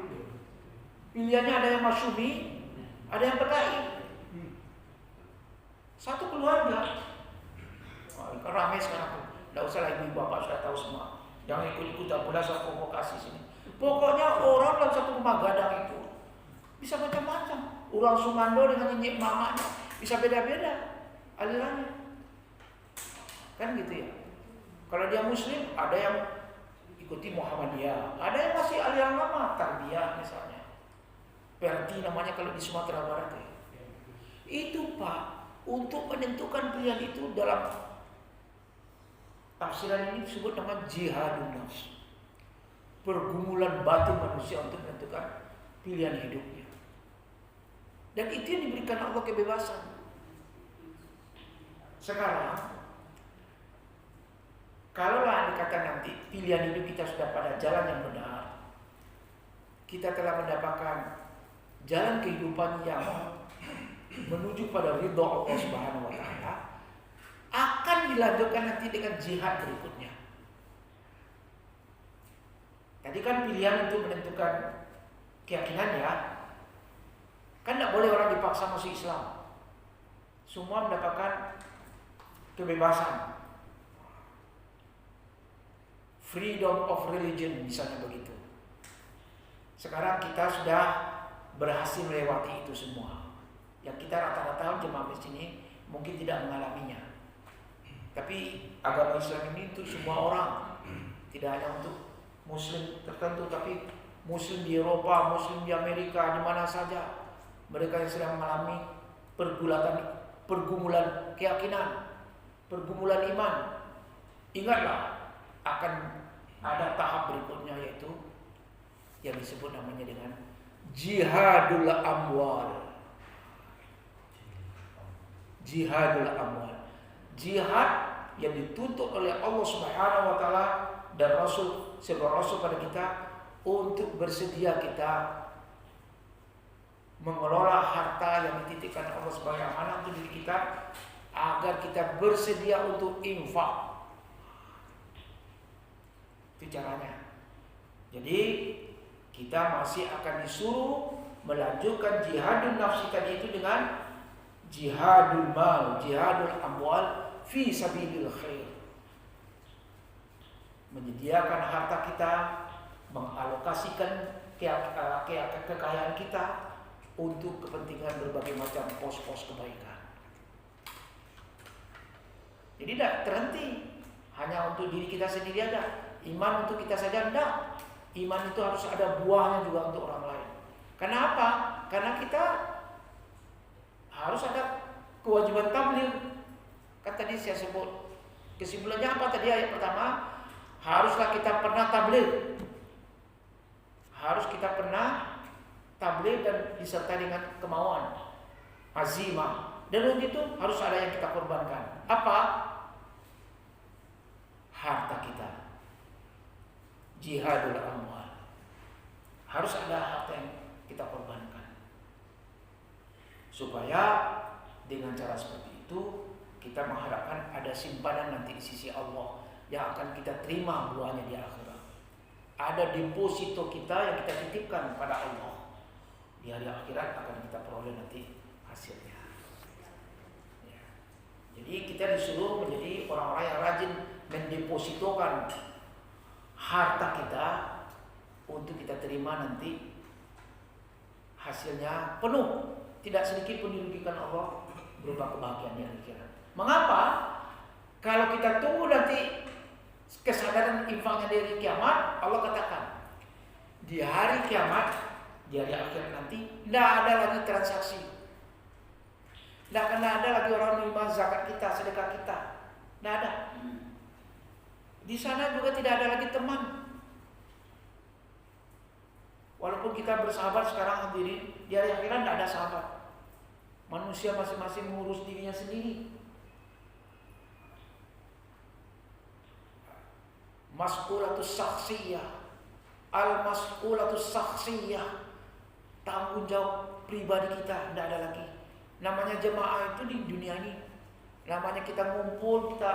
S1: pilihannya ada yang masyumi, ada yang PKI. Satu keluarga. Ramai sekarang. Tidak usah lagi ibu bapak sudah tahu semua. Jangan ikut-ikutan pula saya provokasi sini. Pokoknya orang dalam satu rumah gadang itu bisa macam-macam. Orang Sumando dengan nyenyek mamanya bisa beda-beda alirannya. Kan gitu ya. Kalau dia muslim, ada yang ikuti Muhammadiyah, ada yang masih aliran lama, Tarbiyah misalnya. Perti namanya kalau di Sumatera Barat ya. Itu Pak, untuk menentukan pilihan itu dalam tafsiran ini disebut nama jihadun nafs. Pergumulan batin manusia untuk menentukan pilihan hidupnya. Dan itu yang diberikan Allah kebebasan. Sekarang, kalaulah dikatakan nanti pilihan hidup kita sudah pada jalan yang benar, kita telah mendapatkan jalan kehidupan yang menuju pada ridha Allah Subhanahu wa taala, akan dilanjutkan nanti dengan jihad berikutnya. Tadi kan pilihan untuk menentukan keyakinan ya. Kan tidak boleh orang dipaksa masuk Islam. Semua mendapatkan kebebasan. Freedom of religion misalnya begitu. Sekarang kita sudah berhasil melewati itu semua. Yang kita rata-rata jemaah masjid ini mungkin tidak mengalaminya. Tapi agama Islam ini untuk semua orang, tidak hanya untuk muslim tertentu, tapi muslim di Eropa, muslim di Amerika, di mana saja. Mereka yang sedang mengalami pergumulan keyakinan, pergumulan iman. Ingatlah, akan ada tahap berikutnya, yaitu yang disebut namanya dengan jihadul amwal. Jihadul amwal. Jihad yang dituntut oleh Allah Subhanahu wa taala dan Rasul sebagai Rasul pada kita untuk bersedia kita mengelola harta yang dititipkan Allah sebagai amanah untuk diri kita, agar kita bersedia untuk infak. Itu caranya. Jadi kita masih akan disuruh melanjutkan jihadun nafsi tadi itu dengan jihadul mal, jihadul amwal fi sabilil khair. Menyediakan harta kita, mengalokasikan kekayaan kita untuk kepentingan berbagai macam pos-pos kebaikan. Jadi tidak terhenti hanya untuk diri kita sendiri aja. Iman untuk kita saja tidak. Iman itu harus ada buahnya juga untuk orang lain. Kenapa? Karena kita harus ada kewajiban tabligh. Kan tadi saya sebut kesimpulannya apa tadi ayat pertama? Haruslah kita pernah tabligh. Harus kita pernah tabligh dan disertai dengan kemauan, azimah. Dan untuk itu harus ada yang kita korbankan. Apa? Harta kita. Jihadul amwal. Harus ada harta yang kita korbankan. Supaya dengan cara seperti itu kita mengharapkan ada simpanan nanti di sisi Allah yang akan kita terima buahnya di akhirat. Ada deposito kita yang kita titipkan pada Allah. Di hari akhirat akan kita peroleh nanti hasilnya. Ya. Jadi kita disuruh menjadi orang-orang yang rajin mendepositokan harta kita untuk kita terima nanti hasilnya penuh, tidak sedikit pun dirugikan Allah, berupa kebahagiaan di akhirat. Mengapa? Kalau kita tunggu nanti kesadaran infaknya dari kiamat, Allah katakan di hari kiamat, di hari akhir nanti, tidak ada lagi transaksi, tidak akan ada lagi orang menerima zakat kita, sedekah kita, tidak ada. Di sana juga tidak ada lagi teman. Walaupun kita bersahabat sekarang hadirin, di hari akhirat tidak ada sahabat. Manusia masing-masing mengurus dirinya sendiri. Mas'ulatus syakhsiyah, al-mas'ulatus syakhsiyah, tanggung jawab pribadi kita tidak ada lagi. Namanya jemaah itu di dunia ini, namanya kita ngumpul, kita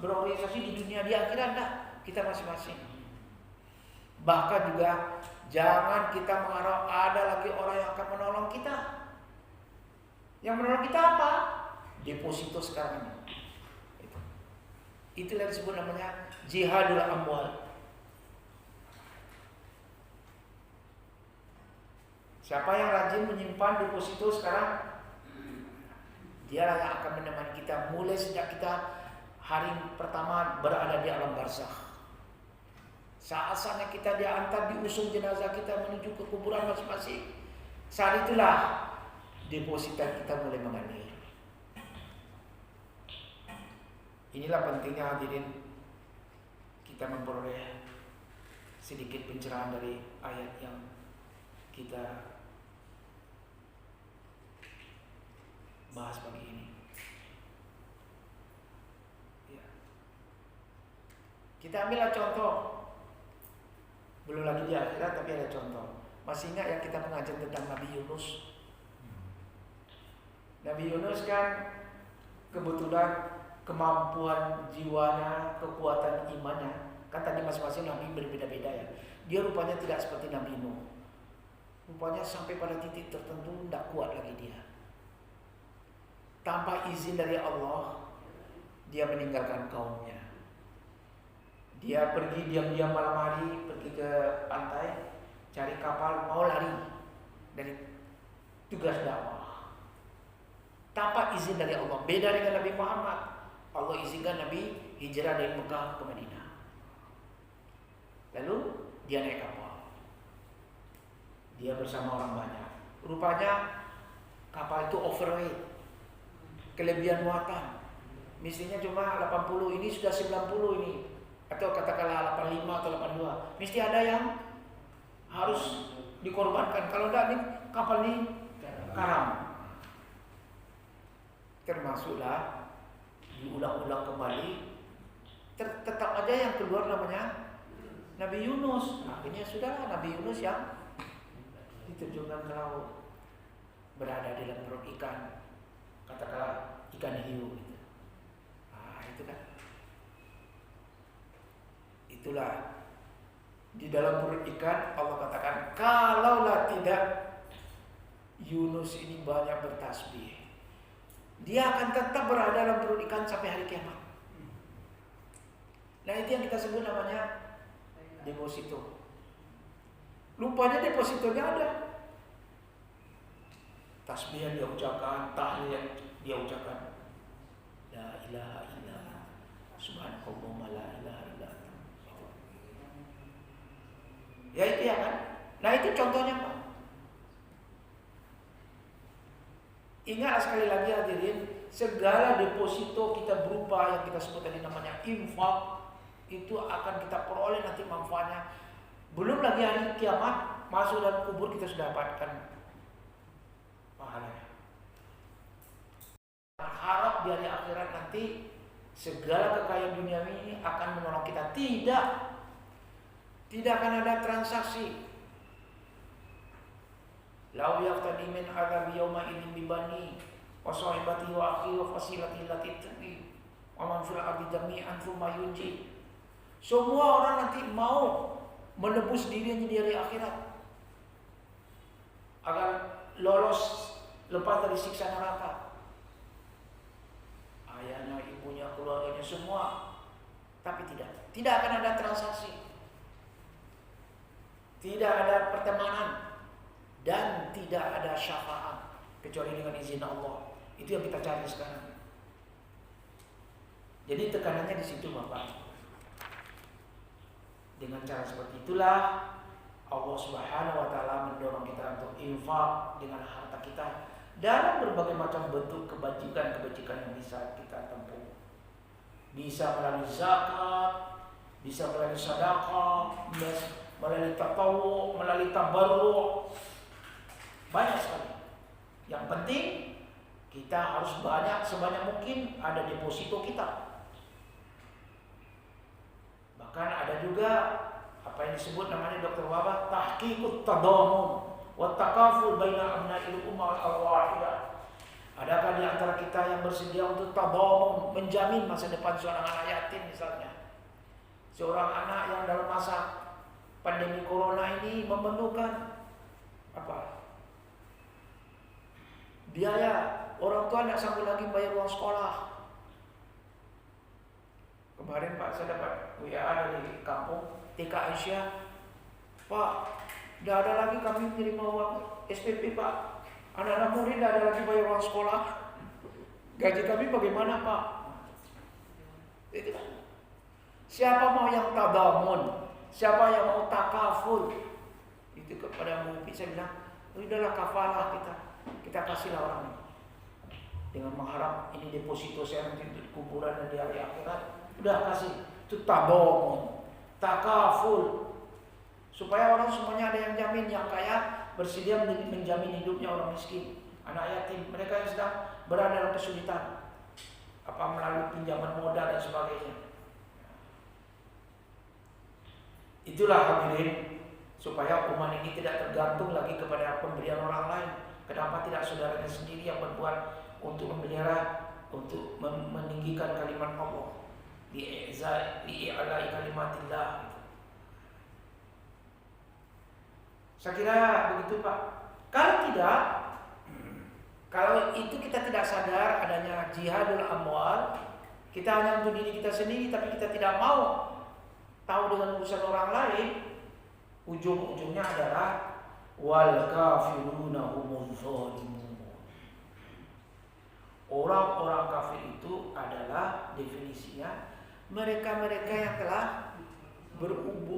S1: berorganisasi di dunia, di akhirat enggak, kita masing-masing. Bahkan juga jangan kita mengharap ada lagi orang yang akan menolong kita. Yang menolong kita apa? Deposito sekarang ini. Itulah disebut namanya jihadul amwal. Siapa yang rajin menyimpan deposito sekarang, dialah yang akan menemani kita mulai sejak kita hari pertama berada di alam barzakh. Saat-saatnya kita diantar, diusung jenazah kita menuju ke kuburan masing-masing, saat itulah deposito kita mulai mengalir. Inilah pentingnya hadirin kita memperoleh sedikit pencerahan dari ayat yang kita bahas pagi ini. Ya. Kita ambillah contoh, belum lagi di akhirat tapi ada contoh. Masih ingat yang kita mengajar tentang Nabi Yunus? Nabi Yunus kan kebetulan kemampuan jiwanya, kekuatan imannya, kan tadi masing-masing Nabi berbeda-beda ya. Dia rupanya tidak seperti Nabi Nuh. Rupanya sampai pada titik tertentu tidak kuat lagi dia. Tanpa izin dari Allah, dia meninggalkan kaumnya. Dia pergi diam-diam malam hari, pergi ke pantai, cari kapal, mau lari dari tugas dakwah. Tanpa izin dari Allah. Beda dengan Nabi Muhammad. Allah izinkan Nabi hijrah dari Mekah ke Madinah. Lalu dia naik kapal. Dia bersama orang banyak. Rupanya kapal itu overweight, kelebihan muatan. Mestinya cuma 80, ini sudah 90 ini. Atau katakanlah 85 atau 82. Mesti ada yang harus dikorbankan. Kalau enggak, nih kapal ini karam. Termasuklah diulang-ulang kembali, tetap aja yang keluar namanya Nabi Yunus. Akhirnya sudahlah Nabi Yunus yang diterjunkan ke laut, berada di dalam perut ikan, katakanlah ikan hiu gitu. Itu kan, itulah di dalam perut ikan. Allah katakan kalaulah tidak Yunus ini banyak bertasbih, dia akan tetap berada dalam perut ikan sampai hari kiamat. Nah itu yang kita sebut namanya deposito. Lupanya depositonya ada. Tasbih yang dia ucapkan, tahlil yang dia ucapkan, la ilaha illallah, subhanallah, la ilaha illallah. Ya itu ya kan. Nah itu contohnya Pak. Ingat sekali lagi hadirin, segala deposito kita berupa yang kita sebut tadi namanya infak, itu akan kita peroleh nanti manfaatnya. Belum lagi hari kiamat, masuk dalam kubur kita sudah dapatkan pahalanya. Harap di hari akhirat nanti segala kekayaan dunia ini akan menolong kita. Tidak akan ada transaksi. Lau yaftadi min adzab yauma idzin bibani wa sahibati wa akhi wa fasilati allati taqi wa man fil ardi jami'an tsumma yunji. Semua orang nanti mau menebus dirinya di hari akhirat agar lolos, lepas dari siksa neraka. Ayahnya, ibunya, keluarganya semua. Tapi tidak akan ada transaksi, tidak ada pertemanan, dan tidak ada syafaat kecuali dengan izin Allah. Itu yang kita cari sekarang. Jadi tekanannya di situ Bapak. Dengan cara seperti itulah Allah Subhanahu wa taala mendorong kita untuk infak dengan harta kita dalam berbagai macam bentuk kebajikan yang bisa kita tempuh. Bisa melalui zakat, bisa melalui sedekah, melalui tatawwu, melalui tabarruk. Banyak sekali. Yang penting kita harus sebanyak mungkin ada deposito kita. Bahkan ada juga apa yang disebut namanya Dr. Wabah tahqiqut tadamun wa takaful baina abna'il ummah al-wahidah. Adakah di antara kita yang bersedia untuk tadamun, menjamin masa depan seorang anak yatim misalnya? Seorang anak yang dalam masa pandemi corona ini memerlukan apa? Biaya, orang tua tidak sanggup lagi bayar uang sekolah. Kemarin Pak saya dapat WA dari kampung TK Aisyah, Pak, tidak ada lagi kami menerima uang SPP Pak. Anak-anak murid tidak ada lagi bayar uang sekolah. Gaji kami bagaimana Pak? Itu kan. Siapa mau yang tadamun? Siapa yang mau takaful? Itu kepada Mufi saya bilang, udahlah kafalah kita kasihlah orang ini. Dengan mengharap ini deposito saya nanti untuk kuburan dan di hari akhirat. Udah kasih, itu tadamun, takaful, supaya orang semuanya ada yang jamin, yang kaya bersedia menjamin hidupnya orang miskin, anak yatim, mereka yang sedang berada dalam kesulitan, apa melalui pinjaman modal dan sebagainya. Itulah hadirin, supaya umat ini tidak tergantung lagi kepada pemberian orang lain. Kenapa tidak saudaranya sendiri yang berbuat untuk memelihara, untuk meninggikan kalimat Allah, li'a'la'i kalimatillah. Saya kira begitu Pak. Kalau tidak, kalau itu kita tidak sadar adanya jihadul amwal, kita hanya untuk diri kita sendiri, tapi kita tidak mau tahu dengan urusan orang lain, ujung-ujungnya adalah wal kafiruna humuz zalimun. Orang-orang kafir itu adalah definisinya mereka-mereka yang telah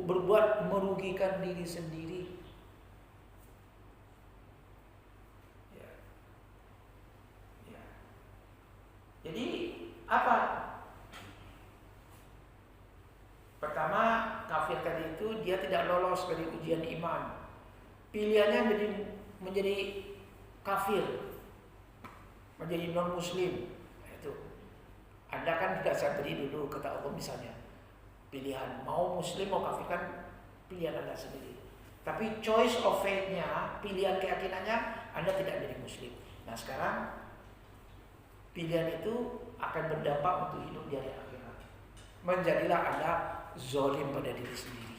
S1: berbuat merugikan diri sendiri. Jadi apa? Pertama, kafir tadi itu dia tidak lolos dari ujian iman. Pilihannya menjadi kafir, menjadi non muslim. Itu. Anda kan tidak saya beri dulu kata Allah misalnya. Pilihan mau muslim mau kafir kan pilihan Anda sendiri. Tapi choice of faith-nya, pilihan keyakinannya Anda tidak menjadi muslim. Nah, sekarang pilihan itu akan berdampak untuk hidup di hari akhirat. Menjadilah Anda zalim pada diri sendiri.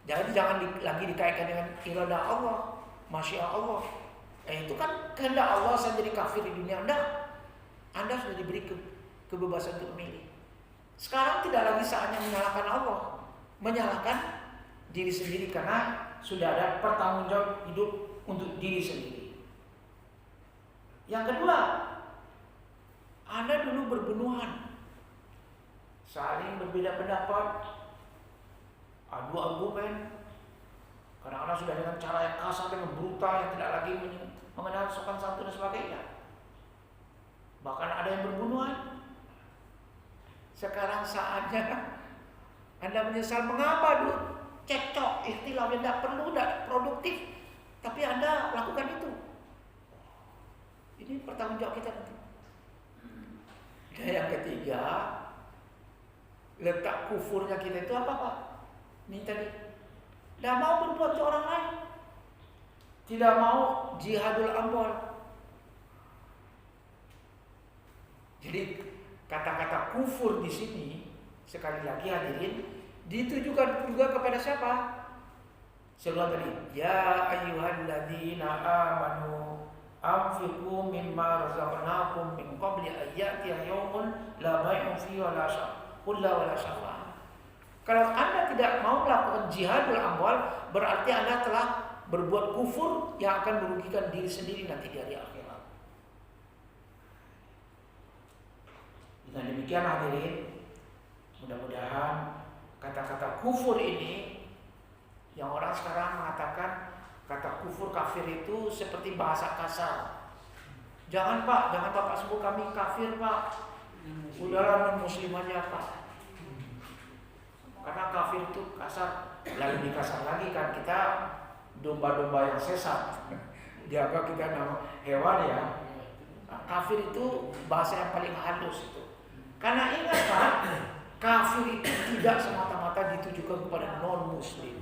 S1: Jangan lagi dikaitkan dengan iradah Allah, masyiah Allah. Itu kan kehendak Allah saya jadi kafir di dunia. Anda sudah diberi kebebasan untuk memilih. Sekarang tidak lagi saatnya menyalahkan Allah, menyalahkan diri sendiri karena sudah ada pertanggungjawab hidup untuk diri sendiri. Yang kedua, Anda dulu berbunuhan, saling berbeda pendapat, adu argumen, kadang-kadang sudah dengan cara yang kasar, dengan brutal, yang tidak lagi mengenal sopan santun dan sebagainya. Bahkan ada yang berbunuhan. Sekarang saatnya Anda menyesal mengapa dulu cekcok, ikhtilaf yang tidak perlu, tidak produktif, tapi Anda lakukan itu. Ini pertanggung jawab kita nanti. Dan yang ketiga, letak kufurnya kita itu apa Pak? Ini tadi, tidak mau berbuat untuk orang lain, tidak mau jihadul amwal. Jadi kata-kata kufur di sini sekali lagi hadirin ditujukan juga kepada siapa? Seluruh tadi, ya ayyuhalladzina amanu anfiqu mimma razaqnakum min qabli an ya'tiya yawmun la bay'un fihi wa la syafa'ah. Kalau Anda tidak mau melakukan jihadul amwal, berarti Anda telah berbuat kufur yang akan merugikan diri sendiri nanti di hari akhirat. Dengan demikian hadirin, mudah-mudahan Kata-kata kufur ini, yang orang sekarang mengatakan kata kufur, kafir itu seperti bahasa kasar. Jangan Pak, jangan Bapak sebut kami kafir Pak. Udahlah non-muslim aja Pak. Karena kafir itu kasar. Lalu dikasar lagi kan kita domba-domba yang sesat. Dianggap kita nama hewan ya. Nah, kafir itu bahasa yang paling halus itu. Karena ingat Pak, kafir itu tidak semata-mata ditujukan kepada non-muslim.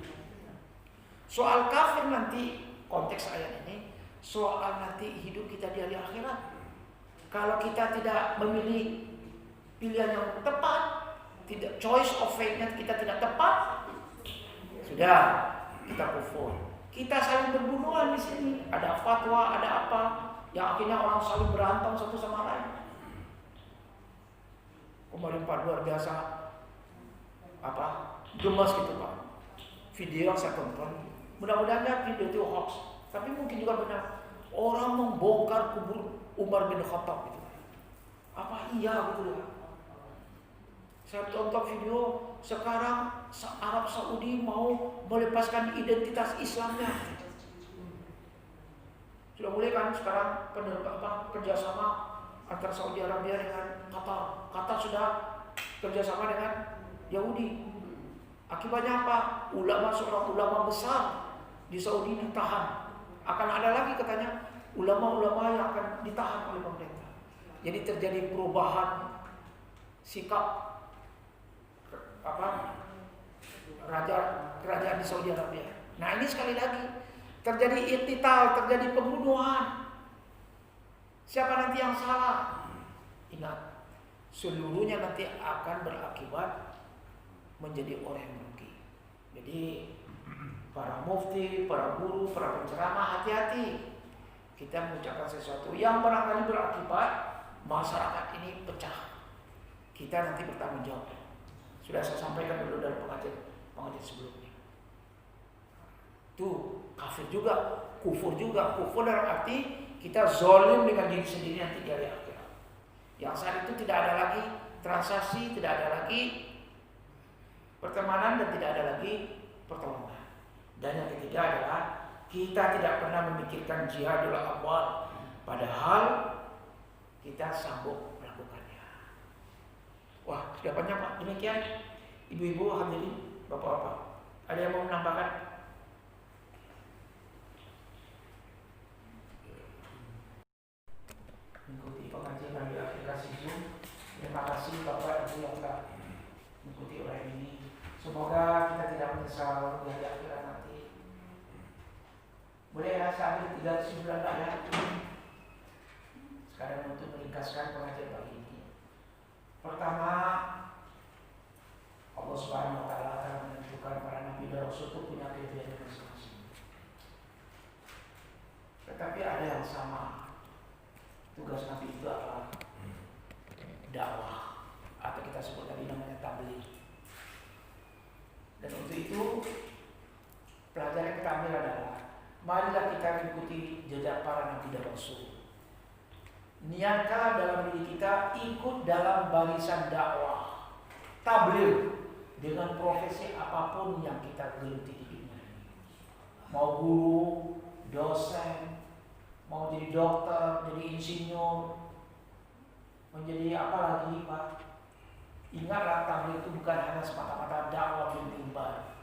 S1: Soal kafir nanti, konteks ayat ini, soal nanti hidup kita di hari akhirat. Kalau kita tidak memilih pilihan yang tepat, tidak choice of faith-nya kita tidak tepat, sudah kita kufur. Kita saling berbunuhan di sini. Ada fatwa, ada apa, yang akhirnya orang saling berantem satu sama lain. Kemarin Pak luar biasa, gemas gitu Pak. Video yang saya tonton, mudah-mudahan video itu hoax, tapi mungkin juga benar. Orang membongkar kubur Umar bin Khattab gitu. Apa iya gitu ya? Saya tonton video sekarang Arab Saudi mau melepaskan identitas Islamnya. Sudah mulai kan sekarang kerjasama antara Saudi Arabia dengan Qatar. Qatar sudah kerjasama dengan Yahudi. Akibatnya apa? Seorang ulama besar di Saudi ditahan. Akan ada lagi katanya ulama-ulama yang akan ditahan oleh pemerintah. Jadi terjadi perubahan sikap kerajaan di Saudi Arabia. Nah ini sekali lagi terjadi irtital, terjadi pembunuhan. Siapa nanti yang salah? Ingat, seluruhnya nanti akan berakibat menjadi orang yang merugi. Jadi para mufti, para guru, para penceramah, hati-hati. Kita mengucapkan sesuatu yang barangkali berakibat masyarakat ini pecah. Kita nanti bertanggung jawab. Sudah saya sampaikan dulu dari pengajian sebelumnya. Tuh, kafir juga, kufur juga. Kufur dalam arti kita zalim dengan diri sendiri nanti di hari akhirat. Yang saat itu tidak ada lagi transaksi, tidak ada lagi pertemanan, dan tidak ada lagi pertolongan. Dan yang ketiga adalah kita tidak pernah memikirkan jihadul amwal, padahal kita sanggup melakukannya. Wah, sudah banyak Pak. Demikian ibu-ibu, hadirin, bapak-bapak. Ada yang mau menambahkan? Mengikuti pengajian dari aplikasi Zoom. Terima kasih Bapak Ibu yang telah mengikuti uraian ini. Semoga kita tidak menyesal di hari akhirat nanti. Boleh ya saya ambil 39 ayat sekarang untuk meringkaskan pengajian pagi ini. Pertama, Allah Subhanahu wa taala akan menentukan para nabi dan rasul itu punya kelebihan masing-masing. Tetapi ada yang sama. Tugas nabi itu adalah dakwah, atau kita sebut tadi namanya tabligh. Dan untuk itu pelajaran yang kita ambil adalah marilah kita mengikuti jejak para nabi dan rasul. Niatkan dalam diri kita ikut dalam barisan dakwah, tabligh, dengan profesi apapun yang kita geluti di dunia ini. Mau guru, dosen, mau jadi dokter, jadi insinyur, menjadi apa lagi Pak? Ingatlah, tabligh itu bukan hanya semata-mata dakwah di mimbar,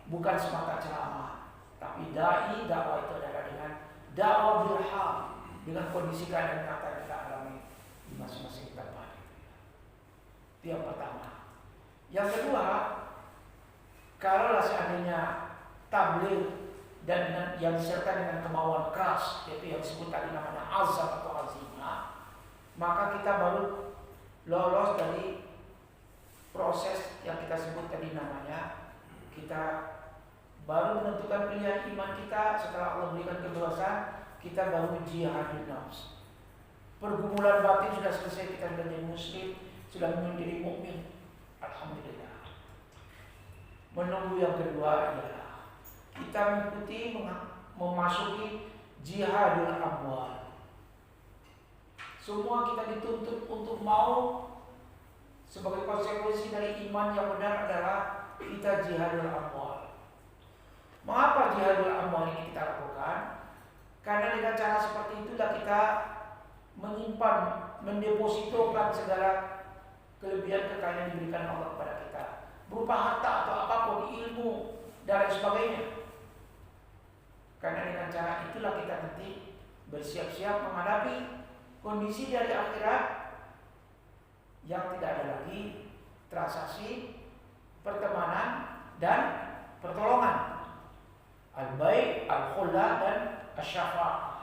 S1: bukan semata ceramah, tapi dakwah itu adalah dengan dakwah bil hal, dengan kondisi keadaan nyata yang kita alami di masing-masing tempat. Itu yang pertama. Yang kedua, kalau seandainya tabligh dan yang disertai dengan kemauan keras, yaitu yang disebut tadi namanya azam atau azimah, maka kita baru lolos dari proses yang kita sebut tadi namanya, kita baru menentukan pilihan iman kita. Setelah Allah berikan kebebasan, kita baru jihadun nafs. Pergumulan batin sudah selesai, kita sudah menjadi muslim, sudah menjadi mukmin. Alhamdulillah. Menunggu yang kedua adalah kita mengikuti memasuki jihadul amwal. Semua kita dituntut untuk mau, sebagai konsekuensi dari iman yang benar adalah kita jihadul amwal. Mengapa jihadul amwal ini kita lakukan? Karena dengan cara seperti itulah kita menyimpan, mendepositokan segala kelebihan kekayaan yang diberikan Allah kepada kita, berupa harta atau apapun, ilmu dan lain sebagainya. Karena dengan cara itulah kita nanti bersiap-siap menghadapi kondisi dari akhirat yang tidak ada lagi transaksi pertemanan dan pertolongan, al-bai', al-khullah dan asy-syafa'ah.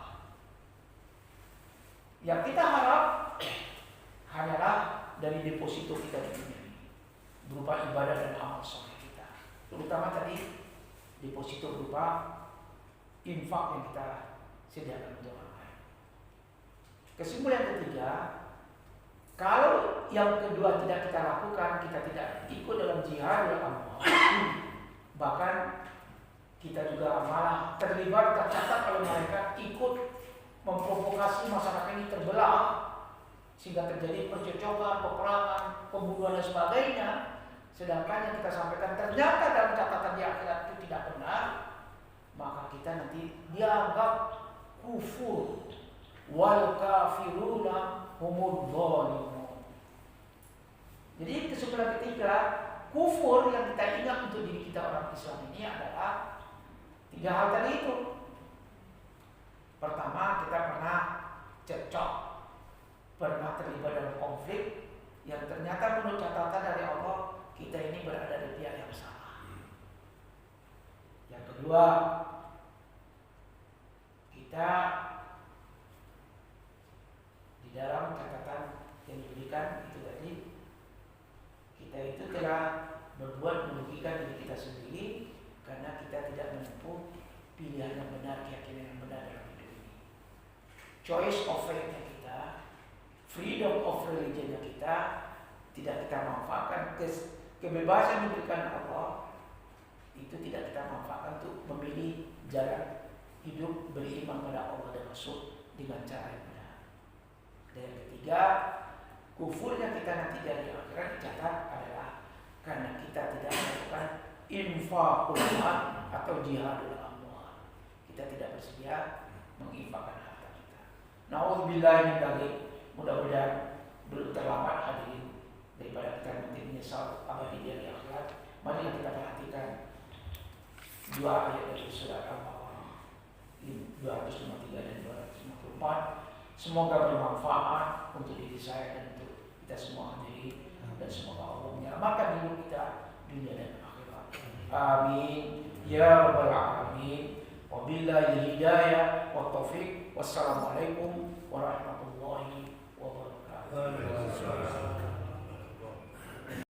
S1: Yang kita harap hanyalah dari deposito kita di dunia ini, berupa ibadah dan amal soleh kita, terutama tadi deposito berupa infak yang kita sediakan untuk orang lain. Kesimpulan ketiga, kalau yang kedua tidak kita lakukan, kita tidak ikut dalam jihadul amwal, bahkan kita juga malah terlibat, tercatat kalau mereka ikut memprovokasi masyarakat ini terbelah sehingga terjadi percekcokan, peperangan, pembunuhan dan sebagainya. Sedangkan yang kita sampaikan ternyata dalam catatan di akhirat itu tidak benar, maka kita nanti dianggap kufur. Wal kafiruna humud dhalimun. Jadi kesimpulan ketiga, kufur yang kita ingat untuk diri kita orang Islam ini adalah tiga hal tadi itu. Pertama, kita pernah cekcok, pernah terlibat dalam konflik yang ternyata menurut catatan dari Allah kita ini berada di pihak yang salah. Yang kedua, kita di dalam catatan yang diberikan itu tadi, kita itu telah berbuat merugikan diri kita sendiri karena kita tidak menempuh pilihan yang benar, keyakinan yang benar dalam hidup ini. Choice of faith-nya kita, freedom of religion-nya kita tidak kita manfaatkan. Kebebasan yang diberikan Allah itu tidak kita manfaatkan untuk memilih jalan hidup beriman pada Allah dan Rasul dengan cara yang benar. Dan yang ketiga, kufurnya kita nanti dari akhirat dicatat adalah karena kita tidak melakukan infaqul mal atau jihadul amwal. Kita tidak bersedia menginfakkan harta kita. Nauzubillah min dzalik. Mudah-mudahan belum terlambat hadirin daripada kita nanti menyesal abadi di akhirat. Mari kita perhatikan dua ayat dari surat Al-Baqarah 253 dan 254. Semoga bermanfaat untuk diri saya dan untuk kita semua hadirin, dan semoga Allah menyelamatkan hidup kita dunia dan akhirat. Amin ya rabbal alamin. Wabillahi hidayah wa taufiq. Wassalamualaikum warahmatullahi wabarakatuh.